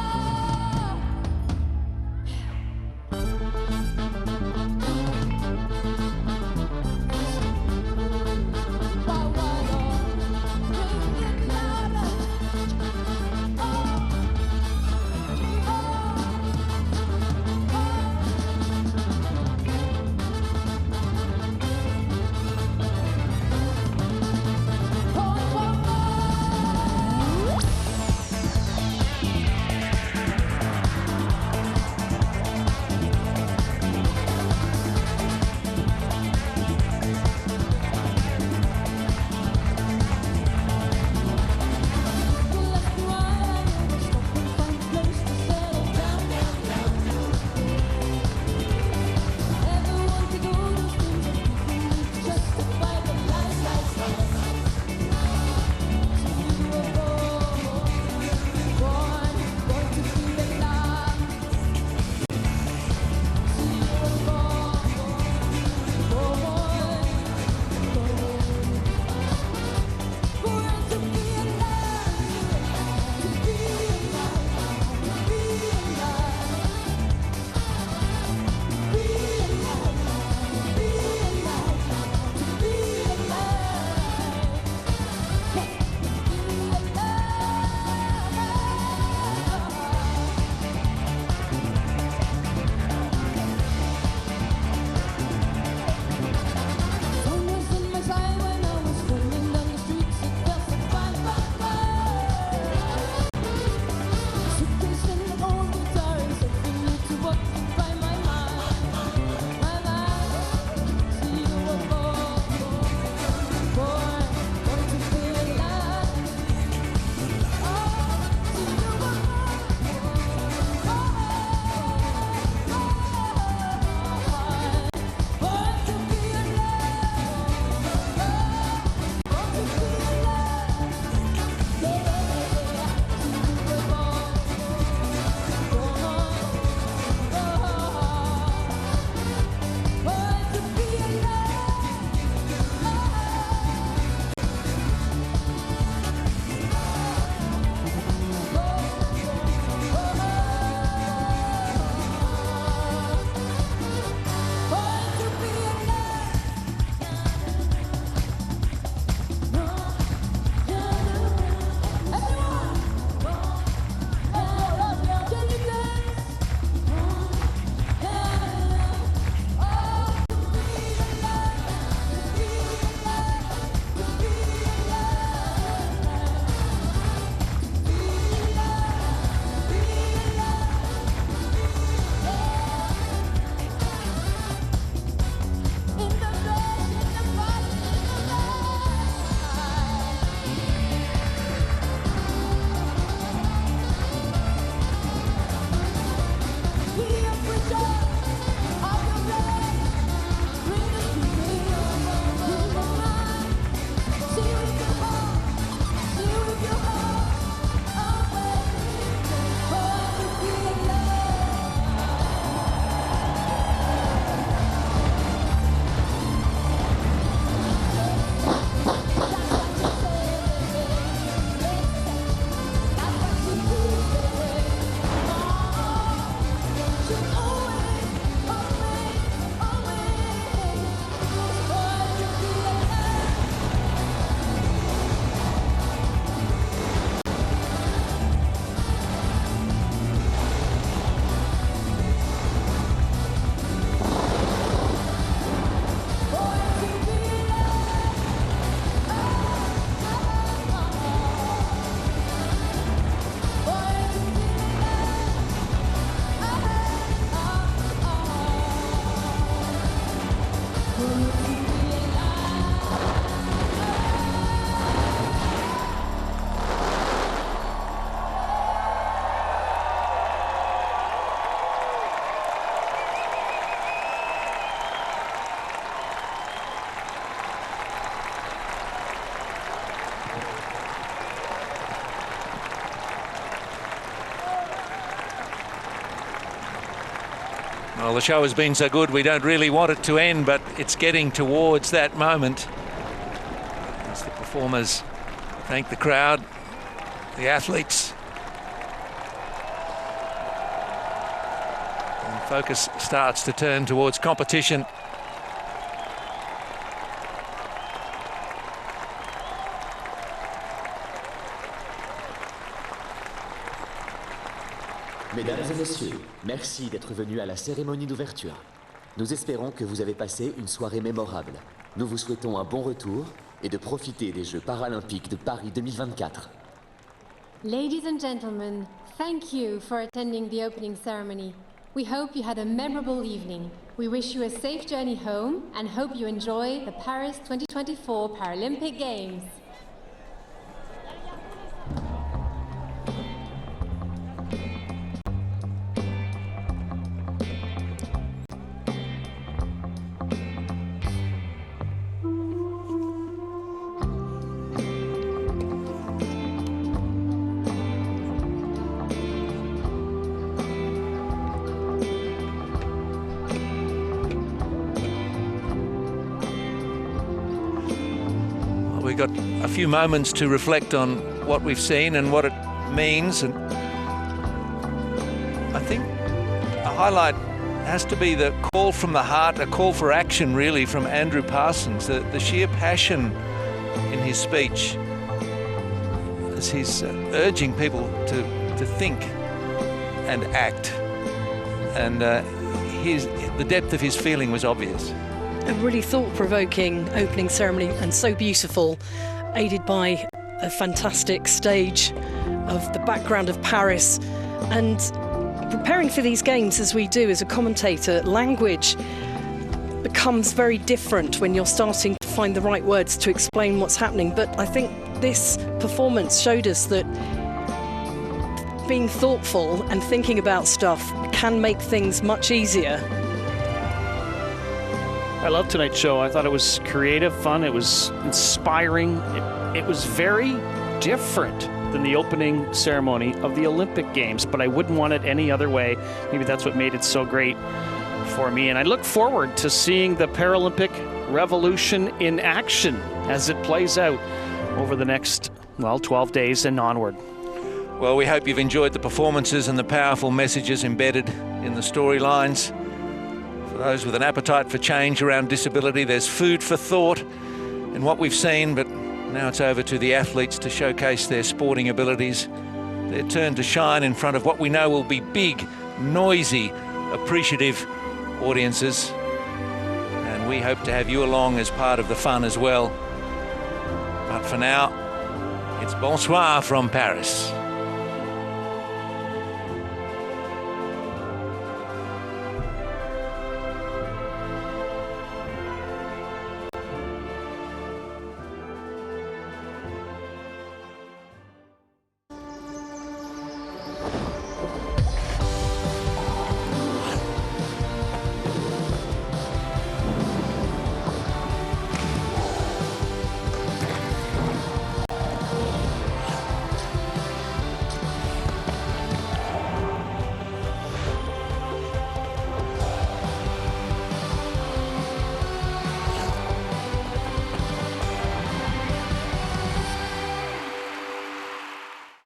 Well, the show has been so good, we don't really want it to end, but it's getting towards that moment. As the performers thank the crowd, the athletes, Focus starts to turn towards competition. Mesdames et messieurs, merci d'être venus à la cérémonie d'ouverture. Nous espérons que vous avez passé une soirée mémorable. Nous vous souhaitons un bon retour et de profiter des Jeux paralympiques de Paris 2024. Ladies and gentlemen, thank you for attending the opening ceremony. We hope you had a memorable evening. We wish you a safe journey home and hope you enjoy the Paris 2024 Paralympic Games. We've got a few moments to reflect on what we've seen and what it means, and I think a highlight has to be the call from the heart, a call for action really from Andrew Parsons, the sheer passion in his speech as he's urging people to think and act, and the depth of his feeling was obvious. A really thought-provoking opening ceremony and so beautiful, aided by a fantastic stage of the background of Paris. And preparing for these games as we do as a commentator, language becomes very different when you're starting to find the right words to explain what's happening. But I think this performance showed us that being thoughtful and thinking about stuff can make things much easier. I love tonight's show. I thought it was creative, fun, it was inspiring. It was very different than the opening ceremony of the Olympic Games, but I wouldn't want it any other way. Maybe that's what made it so great for me. And I look forward to seeing the Paralympic revolution in action as it plays out over the next, 12 days and onward. Well, we hope you've enjoyed the performances and the powerful messages embedded in the storylines. For those with an appetite for change around disability, there's food for thought in what we've seen, but now it's over to the athletes to showcase their sporting abilities, their turn to shine in front of what we know will be big, noisy, appreciative audiences. And we hope to have you along as part of the fun as well. But for now, it's bonsoir from Paris.